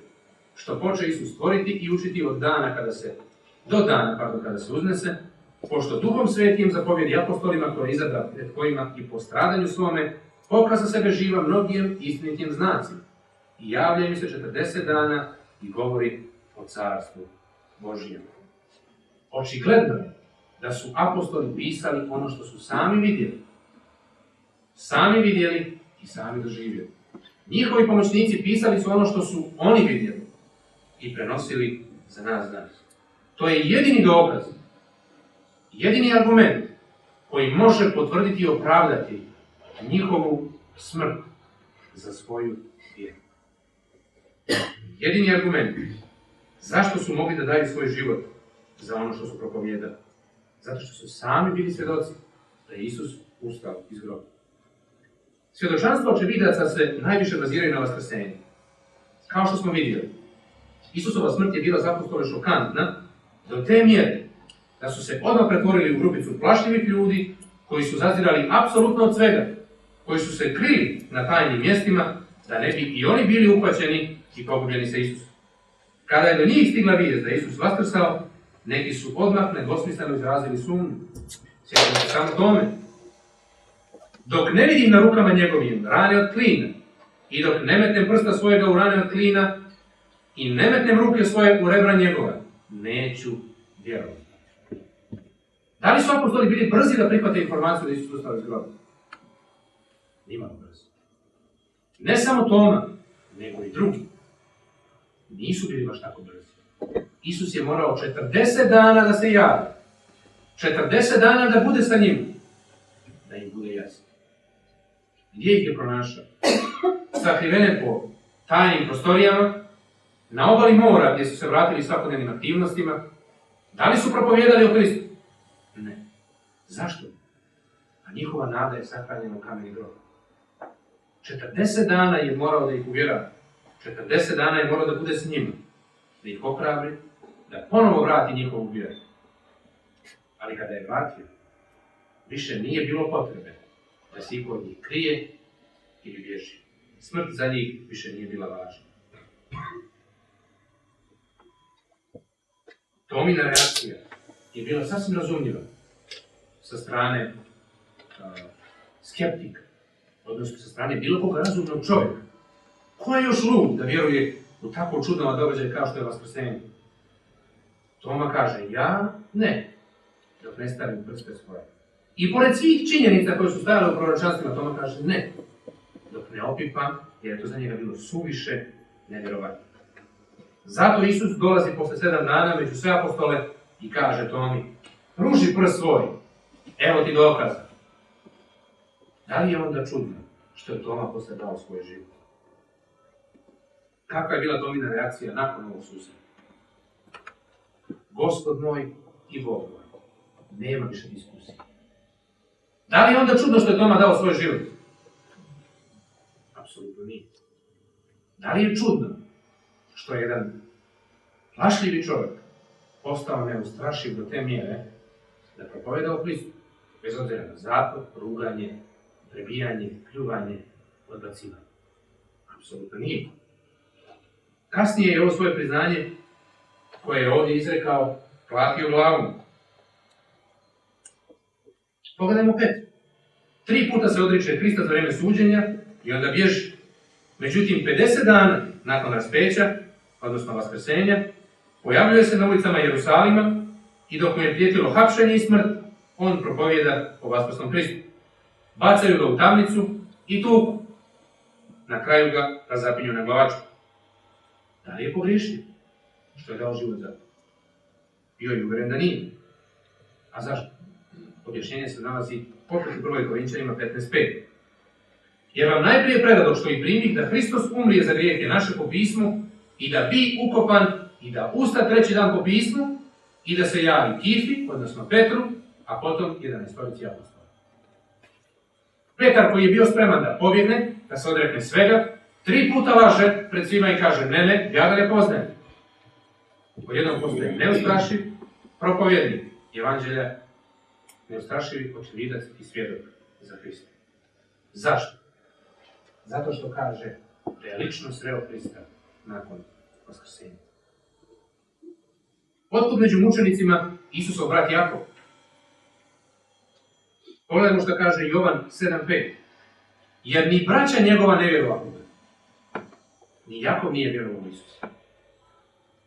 što poče Isus stvoriti i učiti od dana do dana kada se uznese, pošto Duhom Svetim zapovjedi apostolima koje izabra pred kojima i po stradanju svome pokaza sebe živa mnogim istinitim znacima. I javlja mi se 40 dana i govori o carstvu Božijem. Očigledno je da su apostoli pisali ono što su sami vidjeli. Sami vidjeli i sami doživjeli. Njihovi pomoćnici pisali su ono što su oni vidjeli i prenosili za nas danas. To je jedini dokaz, jedini argument koji može potvrditi i opravdati njihovu smrt za svoju vjeru. Jedini argument zašto su mogli da daju svoj život za ono što su propovijedali. Zato što su sami bili svjedoci da je Isus ustao iz groba. Svjedočanstvo očevidaca se najviše baziraju na vaskrsenju. Kao što smo vidjeli, Isusova smrt je bila za apostole šokantna do te mjere da su se odmah pretvorili u grupicu plašljivih ljudi koji su zazirali apsolutno od svega, koji su se krili na tajnim mjestima da ne bi i oni bili uhvaćeni i pogubljeni sa Isusom. Kada je do njih stigla vijest da je Isus vaskrsao, neki su odmah nedvosmisleno izrazili sumnju. Sjetimo se samo tome. Dok ne vidim na rukama njegovim rane od klina i dok ne metnem prsta svojega u rane od klina i ne metnem ruke svoje u rebra njegova, neću vjerovati. Da li su apostoli bili brzi da prihvate informaciju da Isus ustao iz groba? Nimalo brzo. Ne samo Toma, nego i drugi. Nisu bili baš tako brzi. Isus je morao 40 dana da se javi. 40 dana da bude sa njim. Da im bude jasno. Gdje ih je pronašao? Sakrivene po tajnim prostorijama, na obali mora gdje su se vratili svakodnevnim aktivnostima. Da li su propovijedali o Hristu? Ne. Zašto? A njihova nada je sahranjena u kameni grob. 40 dana je morao da ih uvjerava. 40 dana je morao da bude s njima. Da ih ohrabri, da ponovo vrati njihovu vjeru. Ali kada je vratio, više nije bilo potrebe da se iko od njih krije ili bježi. Smrt za njih više nije bila važna. Tomina reakcija je bila sasvim razumljiva sa strane skeptika, odnosno sa strane bilo koga razumnog čovjeka. Ko je još lud da vjeruje u tako čudnova događaj kao što je vaskrsenje? Toma kaže, ja ne, dok ne stavim prste svoje. I pored svih činjenica koje su stajale u proročanstvima, Toma kaže ne, dok ne opipam, jer je to za njega bilo suviše nevjerovatno. Zato Isus dolazi posle 7 dana među sve apostole i kaže Tomi, pruži prst svoj, evo ti dokaza. Da li je onda čudno što je Toma posle dao svoj život? Kakva je bila Tomina reakcija nakon ovog susreta? Gospod moj i Bog moj. Nema više diskusije. Da li je onda čudno što je Toma dao svoj život? Apsolutno nije. Da li je čudno što je jedan plašljivi čovjek postao neustrašiv do te mjere da propoveda o Hristu, bez obzira na zatvor, ruganje, prebijanje, pljuvanje, odbacivanje? Apsolutno nije. Kasnije je ovo svoje priznanje, koje je ovdje izrekao, platio glavom. Pogledajmo Petru. 3 puta se odriče Hrista za vrijeme suđenja i onda bježi. Međutim, 50 dana nakon raspeća, odnosno vaskrsenja, pojavljuje se na ulicama Jerusalima i dok mu je prijetilo hapšenje i smrt, on propovijeda o vaskrsnom Hristu. Bacaju ga u tamnicu i tuku. Na kraju ga razapinju na glavačku. Da li je pogriješio što je dao život za to? Bio je uvjeren da nije. A zašto? Objašnjenje se nalazi opet u 1. Korinčanima 15.5. Jer vam najprije predadok što i primih da Hristos umrije za grijehe naše po pismu i da bi ukopan i da usta 3. dan po pismu i da se javi Kifi, odnosno Petru, a potom 11 apostola. Petar koji je bio spreman da pobjegne, da se odrekne svega, 3 puta laže pred svima i kaže ne, ja ga ne poznajem. Odjednom postoje neustrašiv propovjednik evanđelja, neustrašivi očevidac i svjedok za Hrista. Zašto? Zato što kaže da je lično sreo Hrista nakon vaskrsenja. Otkud među mučenicima Isusov brat Jakov? Pogledajmo što kaže Jovan 7.5. Jer ni braća njegova ne vjerovali. Ni Jakov nije vjerovao u Isusa.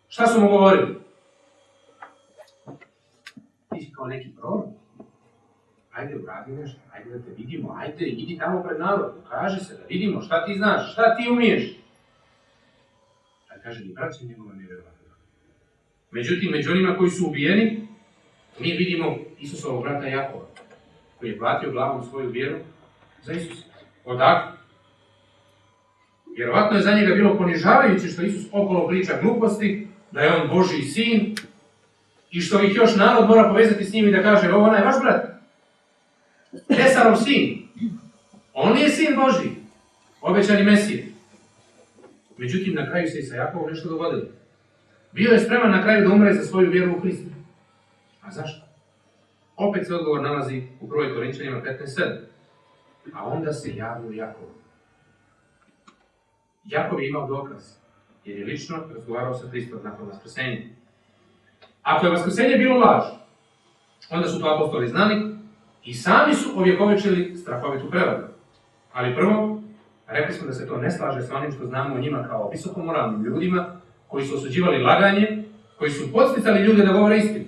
Šta su mu govorili? Ti si kao neki prorok. Ajde, uradi nešto, ajde da te vidimo, ajde, idi tamo pred narod, pokaži se da vidimo šta ti znaš, šta ti umiješ. A kaže, ni braća njegova ne vjerovali. Međutim, među onima koji su ubijeni, mi vidimo Isusovog brata Jakova, koji je platio glavom svoju vjeru za Isusa. Odakle? Vjerovatno je za njega bilo ponižavajuće što Isus okolo priča gluposti, da je on Božji sin i što ih još narod mora povezati s njim i da kaže ovo onaj vaš brat, Tesarov sin. On nije sin Božji, obećani Mesije. Međutim, na kraju se i sa Jakovom nešto dogodilo. Bio je spreman na kraju da umre za svoju vjeru u Hrista. A zašto? Opet se odgovor nalazi u 1. Korinčanima 15:7. A onda se javio Jakov. Jakov je imao dokaz, jer je lično razgovarao sa Hristom nakon vaskrsenja. Ako je vaskrsenje bilo laž, onda su to apostoli znali i sami su ovjekovečili strahovitu prevaru. Ali prvo, rekli smo da se to ne slaže s onim što znamo o njima kao visokomoralnim ljudima, koji su osuđivali laganje, koji su podsticali ljude da govore istinu.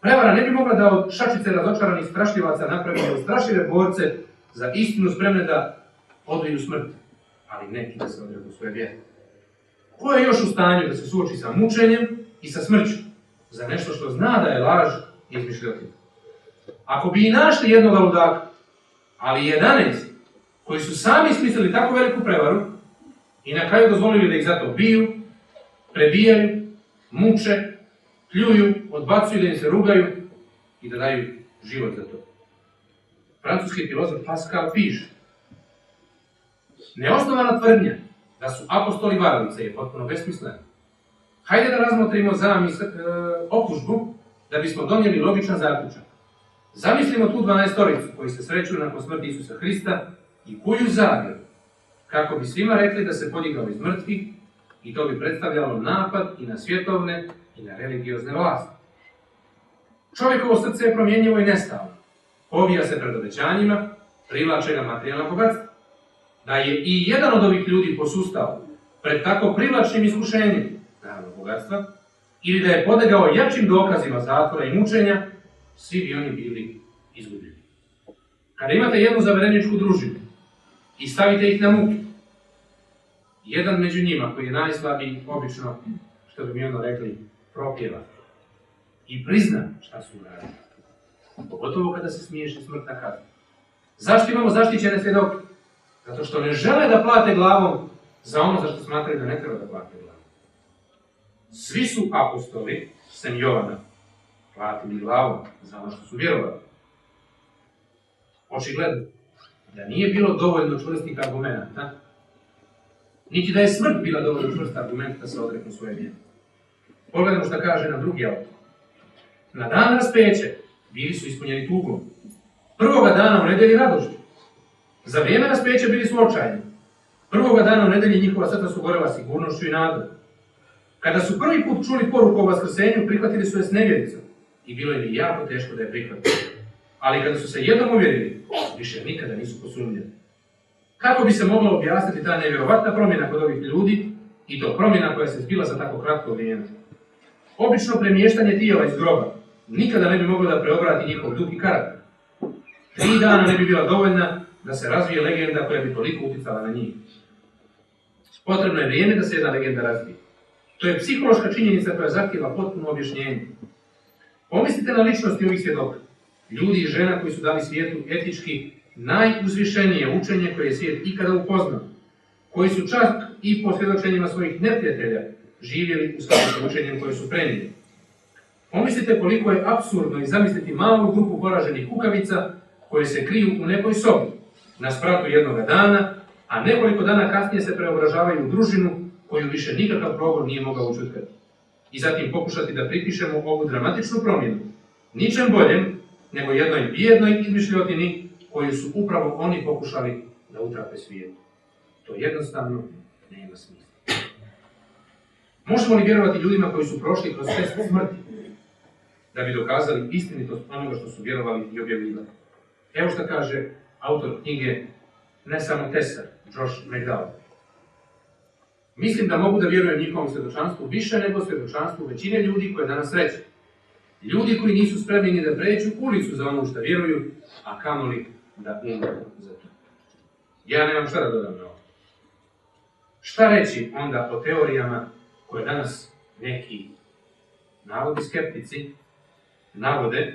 Prevara ne bi mogla da od šačice razočaranih strašljivaca napravi strašljive borce za istinu spremne da odviju smrt, ali neki da se odredu svoje vjere. Ko je još u stanju da se suoči sa mučenjem i sa smrću za nešto što zna da je laž i izmišljotina? Ako bi i našli jednoga ludaka, ali 11 koji su sami smislili tako veliku prevaru i na kraju dozvolili da ih zato biju, prebijaju, muče, pljuju, odbacuju, da im se rugaju i da daju život za to. Francuski filozof Pascal piše: neosnovana tvrdnja da su apostoli varalice je potpuno besmislena. Hajde da razmotrimo optužbu da bismo donijeli logičan zaključak. Zamislimo tu 12-toricu koji se sreću nakon smrti Isusa Hrista i kuju zavjeru, kako bi svima rekli da se podigao iz mrtvih, i to bi predstavljalo napad i na svjetovne i na religiozne vlasti. Čovjekovo srce je promjenjivo i nestalno. Povija se pred obećanjima, privlače ga materijalna bogatstva. Da je i jedan od ovih ljudi posustao pred tako privlačnim iskušenjem, naravno bogatstva, ili da je podegao jačim dokazima zatvora i mučenja, svi bi oni bili izgubljeni. Kada imate jednu zavereničku družinu i stavite ih na muke, jedan među njima, koji je najslabiji, obično, što bi mi ono rekli, propjeva i prizna šta su uradili. Pogotovo kada se smiješi smrtna kazna. Zašto imamo zaštićene svjedoke? Zato što ne žele da plate glavom za ono za što smatraju da ne treba da plate glavom. Svi su apostoli, sem Jovana, platili glavom za ono što su vjerovali. Očigledno da nije bilo dovoljno čvrstih argumenta, niti da je smrt bila dovoljno čvrst argument da se odreknu svoje vjere. Pogledamo šta kaže nam drugi autor. Na dan raspeće bili su ispunjeni tugom. Prvoga dana u nedelji radošću. Za vrijeme raspeća bili su očajni. Prvoga dana u nedelji njihova srca su gorela sigurnošću i nadom. Kada su prvi put čuli poruku o vaskrsenju, prihvatili su je s nevjericom i bilo im jako teško da je prihvatili. Ali kada su se jednom uvjerili, više nikada nisu posumnjali. Kako bi se mogla objasniti ta nevjerovatna promjena kod ovih ljudi i to promjena koja se zbila za tako kratko vrijeme? Obično premještanje tijela iz groba nikada ne bi moglo da preobrati njihov duh i karakter. 3 dana ne bi bila dovoljna da se razvije legenda koja bi toliko utjecala na njih. Potrebno je vrijeme da se jedna legenda razvije. To je psihološka činjenica koja zahtijeva potpuno objašnjenje. Pomislite na ličnosti ovih svjedoka. Ljudi i žena koji su dali svijetu etički najuzvišenije učenje koje je svijet ikada upoznao, koji su čak i po svjedočenjima svojih neprijatelja živjeli u skladu sa učenjem koje su prenijeli. Pomislite koliko je apsurdno i zamisliti malu grupu poraženih kukavica koje se kriju u nekoj sobi na spratu jednoga dana, a nekoliko dana kasnije se preobražavaju u družinu koju više nikakav progon nije mogao učutkati. I zatim pokušati da pripišemo ovu dramatičnu promjenu ničem boljem nego jednoj bijednoj izmišljotini koju su upravo oni pokušali da utrape svijetu. To jednostavno nema smisla. Možemo li vjerovati ljudima koji su prošli kroz test smrti da bi dokazali istinitost onoga što su vjerovali i objavljivali? Evo što kaže autor knjige Ne samo tesar, Josh McDowell. Mislim da mogu da vjerujem njihovom svjedočanstvu više nego svjedočanstvu većine ljudi koje danas reći. Ljudi koji nisu spremni ni da pređu ulicu za ono što vjeruju, a kamoli da umru za to. Ja nemam šta da dodam na ovo. Šta reći onda o teorijama koje danas neki navodni skeptici navode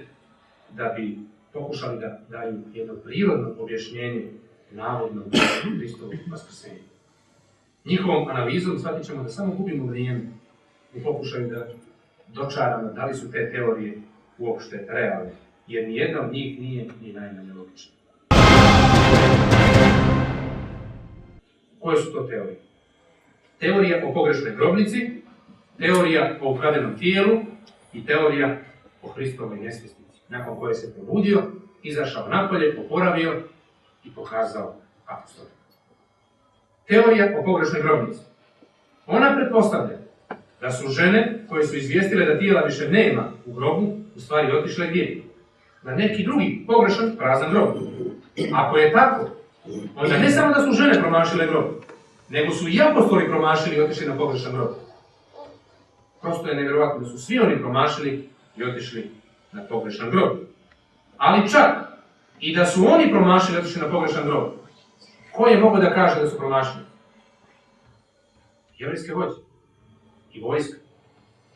da bi pokušali da daju jedno prirodno objašnjenje navodnom Hristovog vaskrsenja. Njihovom analizom shvatit ćemo da samo gubimo vrijeme u pokušaju da dočaramo da li su te teorije uopšte realne, jer nijedna od njih nije ni najmanje logična. Koje su to teorije? Teorija o pogrešnoj grobnici, teorija o ukradenom tijelu i teorija o Hristovoj nesvjesnici, nakon koje se probudio, izašao napolje, oporavio i pokazao apostolima. Teorija o pogrešnoj grobnici. Ona pretpostavlja da su žene koje su izvijestile da tijela više nema u grobu, u stvari otišle gdje? Na neki drugi pogrešan, prazan grob. Ako je tako, onda ne samo da su žene promašile grob, nego su i apostoli promašili i otišli na pogrešan grob. Prosto je nevjerovatno da su svi oni promašili i otišli na pogrešan grob. Ali čak i da su oni promašili i otišli na pogrešan grob, ko je mogao da kaže da su promašili? Jevrijske vođe i vojska.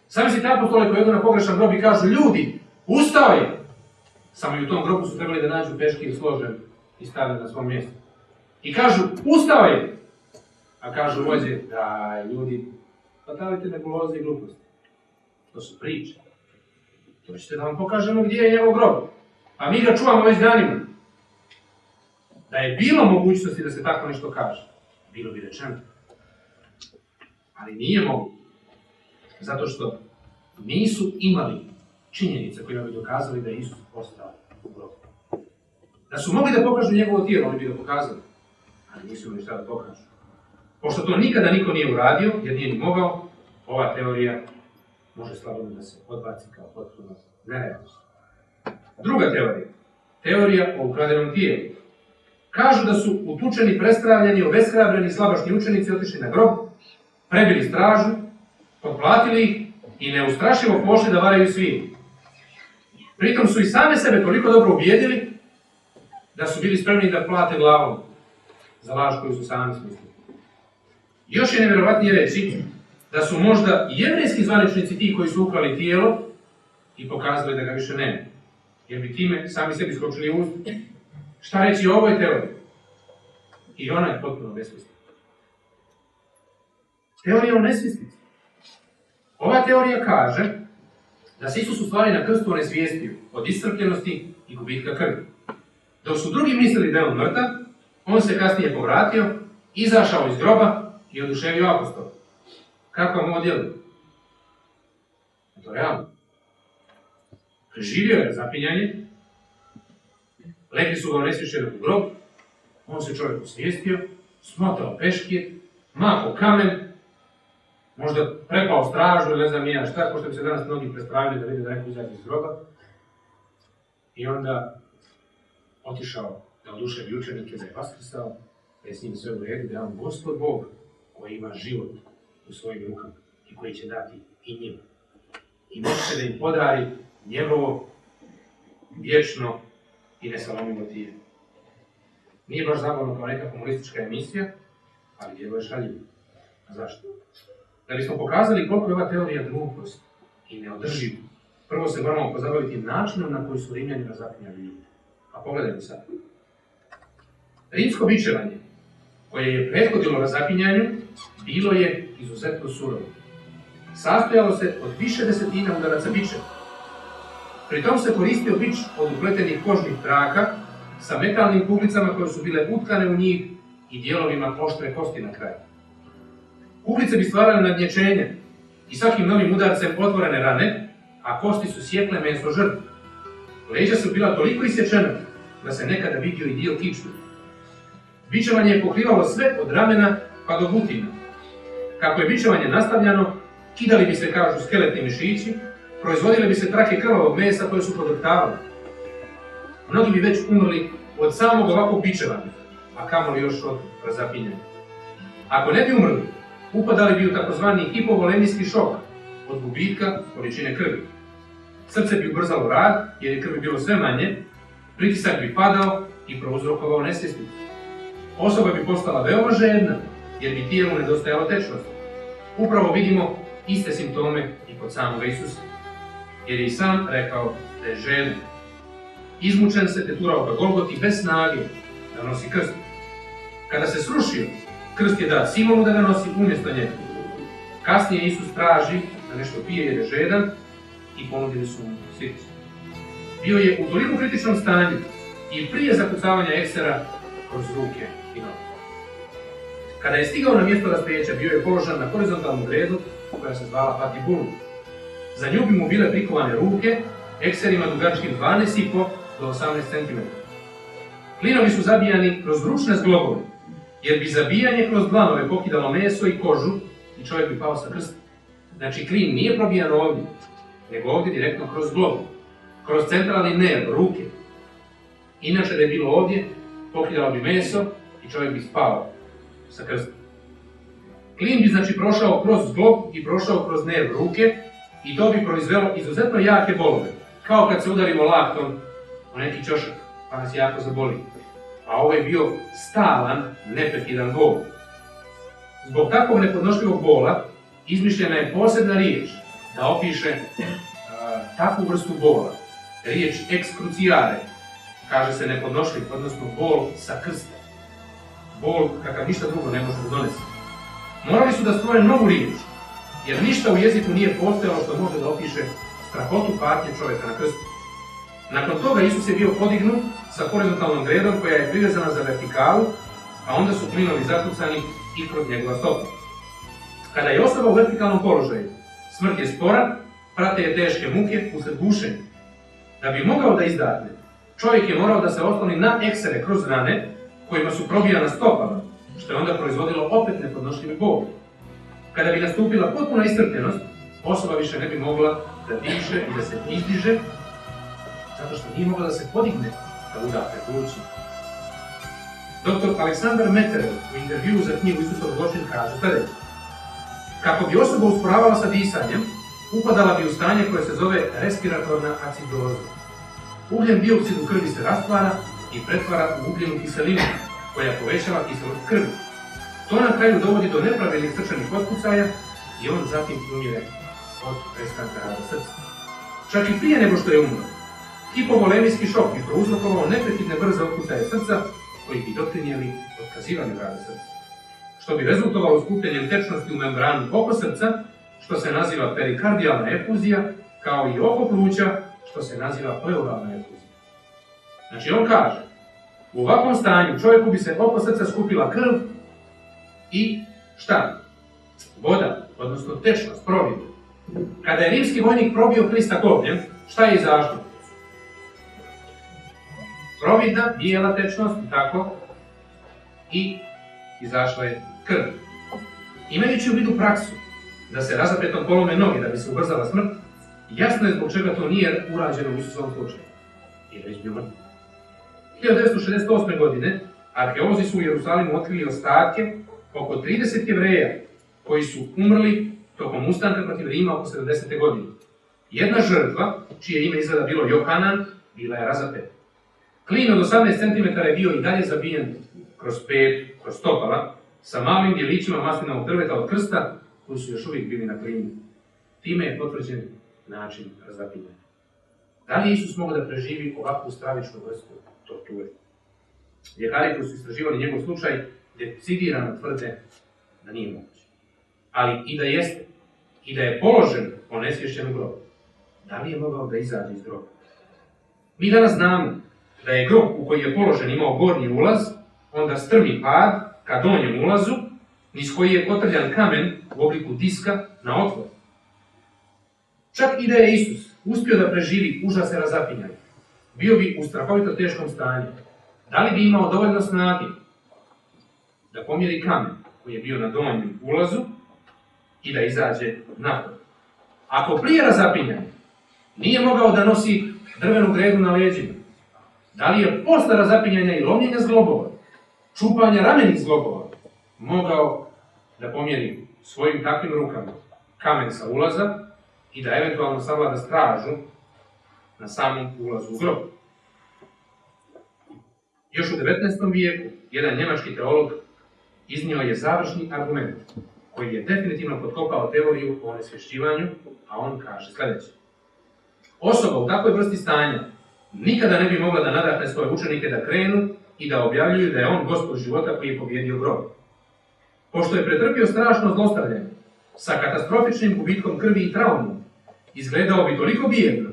Sami si te apostole koji jedu na pogrešan grob i kažu: ljudi, ustao je! Samo i u tom grobu su trebali da nađu peškir složen i stavili na svom mjestu. I kažu: ustao je! A kažu vođe: da, ljudi, pa davite nebuloze i gluposti. To su priče. To ćete da vam pokažemo gdje je njegov grob. A mi ga čuvamo već danima. Da je bilo mogućnosti da se tako nešto kaže, bilo bi rečeno. Ali nije moguće. Zato što nisu imali činjenice koje bi dokazali da je Isus ostao u grobu. Da su mogli da pokažu njegovo tijelo, oni bi ga pokazali. Ali nisu imali šta da pokažu. Pošto to nikada niko nije uradio, jer nije ni mogao, ova teorija može slobodno da se odbaci kao potpuno nerealnost. Druga teorija. Teorija o ukradenom tijelu. Kažu da su utučeni, prestravljeni, obeshrabreni, slabašni učenici otišli na grob, prebili stražu, potplatili ih i neustrašivo pošli da varaju svi. Pritom su i same sebe toliko dobro ubijedili da su bili spremni da plate glavom za laž koju su sami smislili. Još je nevjerovatnije reći da su možda i jevrejski zvaničnici ti koji su ukrali tijelo i pokazali da ga više nema, jer bi time sami sebi skočili u usta. Šta reći o ovoj teoriji? I ona je potpuno besmislena. Teorija o nesvjesnici. Ova teorija kaže da se Isus u stvari na krstu onesvijestio od iscrpljenosti i gubitka krvi. Dok su drugi mislili da je on mrtav, on se kasnije povratio, izašao iz groba i oduševio apostola. Kako vam ovo djeluje? Je to realno? Preživio je zapinjanje, legli su ga onesvješćenog u grob, on se čovjek osvijestio, smotao peškir, mahao kamen, možda prepao stražu ili ne znam ja šta, pošto bi se danas mnogi predstavili da vide da neko izađe iz groba. I onda otišao da oduševi učenike, da je vaskrsao, da je s njim sve u redu, da je on Gospod Bog koji ima život u svojim rukama i koji će dati i njima. I može da im podari njegovo vječno i nesalomivo tijelo. Nije baš zabavno kao neka komunistička emisija, ali djeluje šaljivo. A zašto? Da bismo pokazali koliko je ova teorija glupost i neodrživa, prvo se moramo pozabaviti načinom na koji su Rimljani razapinjali ljudi. A pogledajmo sad. Rimsko bičevanje, koje je prethodilo razapinjanju, bilo je izuzetno surovo. Sastojalo se od više desetina udaraca biča. Pri tom se koristio bič od upletenih kožnih traka sa metalnim kuglicama koje su bile utkane u njih i dijelovima oštre kosti na kraju. Kuglice bi stvarale nadnječenje i svakim novim udarcem otvorene rane, a kosti su sjekle meso žrtve. Leđa su bila toliko isječena da se nekada vidio i dio kičme. Bičevanje je pokrivalo sve od ramena pa do butina. Kako je bičevanje nastavljano, kidali bi se, kažu, skeletni mišići, proizvodile bi se trake krvavog mesa koje su produktavali. Mnogi bi već umrli od samog ovakvog bičevanja, a kamoli još od razapinjanja. Ako ne bi umrli, upadali bi u takozvani hipovolemijski šok od gubitka količine krvi. Srce bi ubrzalo rad, jer je krvi bilo sve manje, pritisak bi padao i prouzrokovao nesvjesnicu. Osoba bi postala veoma žedna, jer bi tijelu nedostajalo tečnosti. Upravo vidimo iste simptome i kod samoga Isusa, jer je i sam rekao da je žedan. Izmučen se teturao ka Golgoti bez snage da nosi krst. Kada se srušio, krst je dat Simonu da ga nosi umjesto njega. Kasnije Isus traži da nešto pije jer je žedan i ponudili su mu sitnicu. Bio je u toliko kritičnom stanju i prije zakucavanja eksera kroz ruke i noge. Kada je stigao na mjesto raspeća, bio je položen na horizontalnu gredu koja se zvala patibulum. Za nju bi mu bile prikovane ruke ekserima dugačkim 12,5 do 18 cm. Klinovi su zabijani kroz ručne zglobove, jer bi zabijanje kroz dlanove pokidalo meso i kožu i čovjek bi pao sa krsta. Znači, klin nije probijan ovdje, nego ovdje direktno kroz globu, kroz centralni nerv, ruke. Inače, da je bilo ovdje, pokidalo bi meso i čovjek bi spao sa krstom. Klin bi znači prošao kroz zglob i prošao kroz nerv ruke i to bi proizvelo izuzetno jake bolove, kao kad se udarimo laktom u neki čošak, pa nas jako zaboli. A ovo je bio stalan, neprekidan bol. Zbog takvog nepodnošljivog bola izmišljena je posebna riječ da opiše takvu vrstu bola. Riječ excruciare, kaže se nepodnošljiv, odnosno bol sa krsta. Bol kakav ništa drugo ne može da donese. Morali su da stvore novu riječ, jer ništa u jeziku nije postojalo što može da opiše strahotu patnje čovjeka na krstu. Nakon toga Isus je bio podignut sa horizontalnom gredom koja je privezana za vertikalu, a onda su klinovi zakucani i kroz njegova stopa. Kada je osoba u vertikalnom položaju, smrt je spora, prate je teške muke usred gušenja. Da bi mogao da izdahne, čovjek je morao da se osloni na eksere kroz rane kojima su probijana stopama, što je onda proizvodilo opet nepodnošljivi bol. Kada bi nastupila potpuna iscrpljenost, osoba više ne bi mogla da diše i da se izdiže, zato što nije mogla da se podigne da udahne plući. Dr. Aleksandar Meterel u intervjuu za knjigu Isusov zločin kaže sljedeće. Kako bi osoba usporavala sa disanjem, upadala bi u stanje koje se zove respiratorna acidoza. Ugljen dioksid u krvi se rastvara i pretvara u ugljenu kiselinu, koja povećava kiselost krvi. To na kraju dovodi do nepravilnih srčanih otkucaja i on zatim umire od prestanka rada srca. Čak i prije nego što je umro, hipovolemijski šok bi prouzrokovao neprekidne brze otkucaje srca koji bi doprinijeli otkazivanju rada srca, što bi rezultovalo skupljenjem tečnosti u membranu oko srca, što se naziva perikardijalna efuzija, kao i oko pluća, što se naziva pleuralna efuzija. Znači on kaže, u ovakvom stanju čovjeku bi se oko srca skupila krv i šta? Voda, odnosno tečnost, provid. Kada je rimski vojnik probio Krista kopljem, šta je izašlo? Providna, bijela tečnost, tako, i izašla je krv. Imajući u vidu praksu da se razapetom polome noge da bi se ubrzala smrt, jasno je zbog čega to nije urađeno u Isusovom slučaju. Jer već bio mrtav. 1968. godine arheolozi su u Jerusalimu otkrili ostatke oko 30 Jevreja koji su umrli tokom ustanka protiv Rima oko 70. godine. Jedna žrtva, čije ime izgleda bilo Johanan, bila je razapeta. Klin od 18 cm je bio i dalje zabijen kroz pet, kroz stopala, sa malim djelićima maslinovog drveta od krsta, koji su još uvijek bili na klinu. Time je potvrđen način razapinjanja. Da li je Isus mogao da preživi ovakvu stravičnu vrstu torture? Ljekari koji su istraživali njegov slučaj decidirano tvrde da nije moguće. Ali i da jeste, i da je položen onesvješćen u grob, da li je mogao da izađe iz groba? Mi danas znamo da je grob u koji je položen imao gornji ulaz, onda strmi pad ka donjem ulazu, niz koji je kotrljan kamen u obliku diska na otvor. Čak i da je Isus uspio da preživi užase razapinjanja, bio bi u strahovito teškom stanju. Da li bi imao dovoljno snage da pomjeri kamen koji je bio na donjem ulazu i da izađe napolje? Ako prije razapinjanja nije mogao da nosi drvenu gredu na leđima, da li je posle razapinjanja i lomljenja zglobova, čupanja ramenih zglobova, mogao da pomjeri svojim takvim rukama kamen sa ulaza i da eventualno savlada stražu na samom ulazu u grob? Još u 19. vijeku jedan njemački teolog iznio je završni argument koji je definitivno potkopao teoriju o onesvješćivanju, a on kaže sljedeće. Osoba u takvoj vrsti stanja nikada ne bi mogla da nadahne svoje učenike da krenu i da objavljuju da je on gospod života koji je pobjedio grob. Pošto je pretrpio strašno zlostavljanje, sa katastrofičnim gubitkom krvi i traumom, izgledao bi toliko bijedno,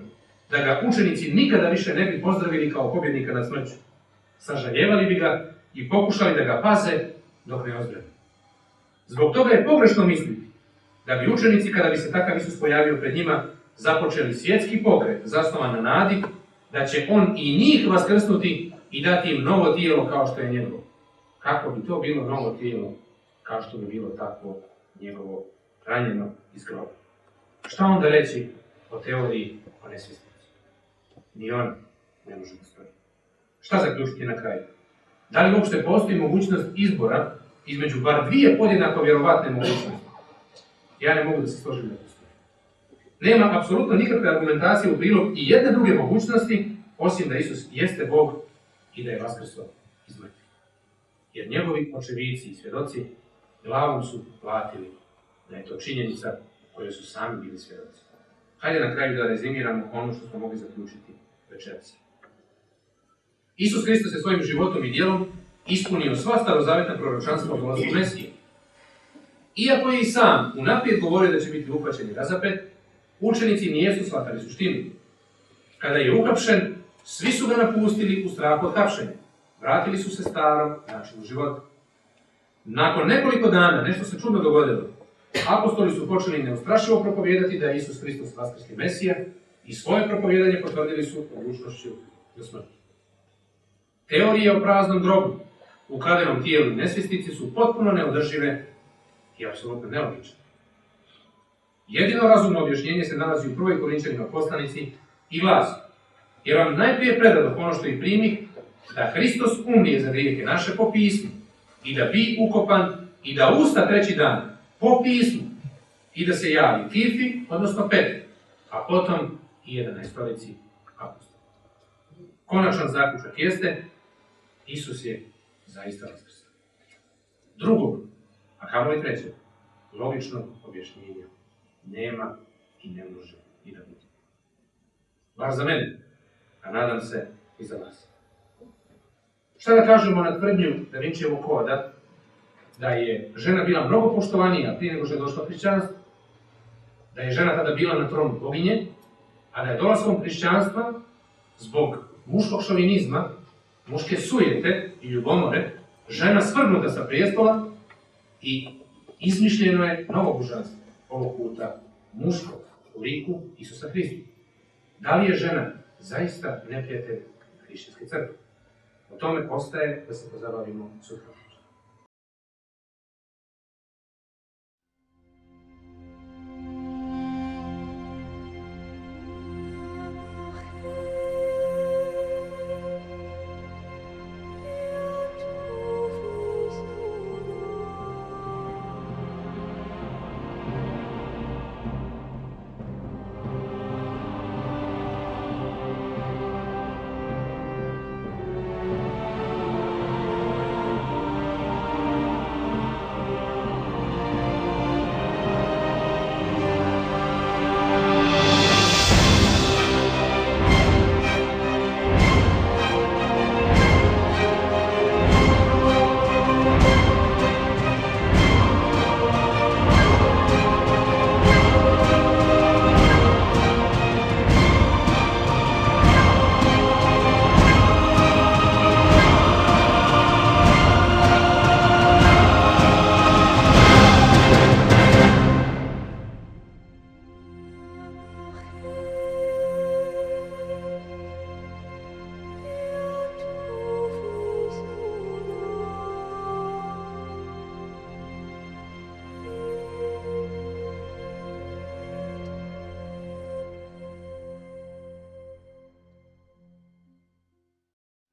da ga učenici nikada više ne bi pozdravili kao pobjednika nad smrću. Sažaljevali bi ga i pokušali da ga paze dok ne ozdravi. Zbog toga je pogrešno misliti da bi učenici, kada bi se takav Isus pojavio pred njima, započeli svjetski pokret zasnovan na nadi da će on i njih vaskrsnuti i dati im novo tijelo kao što je njegovo. Kako bi to bilo novo tijelo, kao što bi bilo takvo njegovo ranjeno iz groba? Šta onda reći o teoriji o nesvjesnici? Ni on ne može da stoji. Šta zaključiti na kraju? Da li uopšte postoji mogućnost izbora između bar dvije podjednako vjerovatne mogućnosti? Ja ne mogu da se složim da postoji. Nema apsolutno nikakve argumentacije u prilog i jedne druge mogućnosti, osim da Isus jeste Bog i da je vaskrsao iz mrtvih. Jer njegovi očevici i svjedoci glavom su platili da je to činjenica koje su sami bili svjedoci. Hajde na kraju da rezimiramo ono što smo mogli zaključiti večeras. Isus Hristos je svojim životom i djelom ispunio sva starozavetna proročanstva o dolasku Mesije. Iako je i sam unaprijed govorio da će biti uhvaćen i razapet, učenici nijesu shvatali suštinu. Kada je uhapšen, svi su ga napustili u strahu od hapšenja. Vratili su se starom načinu života. Nakon nekoliko dana nešto se čudno dogodilo. Apostoli su počeli neustrašivo propovijedati da je Isus Hristos vaskrsli Mesija i svoje propovijedanje potvrdili su odlučnošću do smrti. Teorije o praznom grobu, ukradenom tijelu i nesvjestici su potpuno neodržive i apsolutno nelogične. Jedino razumno objašnjenje se nalazi u 1. Korinčanima poslanici i glasi: jer vam najprije predadoh ono što i primih, da Hristos umrije za grijehe naše po pismu, i da bi ukopan, i da usta treći dan po pismu, i da se javi Kifi, odnosno Petru, a potom i 11 apostola. Konačan zaključak jeste: Isus je zaista vaskrsao. Drugog, a kamoli trećeg, logičnog objašnjenja nema i ne može i da bude. Bar za mene, a nadam se i za vas. Šta da kažemo na tvrdnju Da Vinčijevog koda da je žena bila mnogo poštovanija prije nego što je došla hrišćanstvo, da je žena tada bila na tronu boginje, a da je dolaskom hrišćanstva zbog muškog šovinizma, muške sujete i ljubomore, žena svrgnuta sa prijestola i izmišljeno je novo božanstvo, ovog puta muškog u liku Isusa Hrista. Da li je žena zaista neprijatelj hrišćanske crkve? O tome ostaje da se pozabavimo sutra.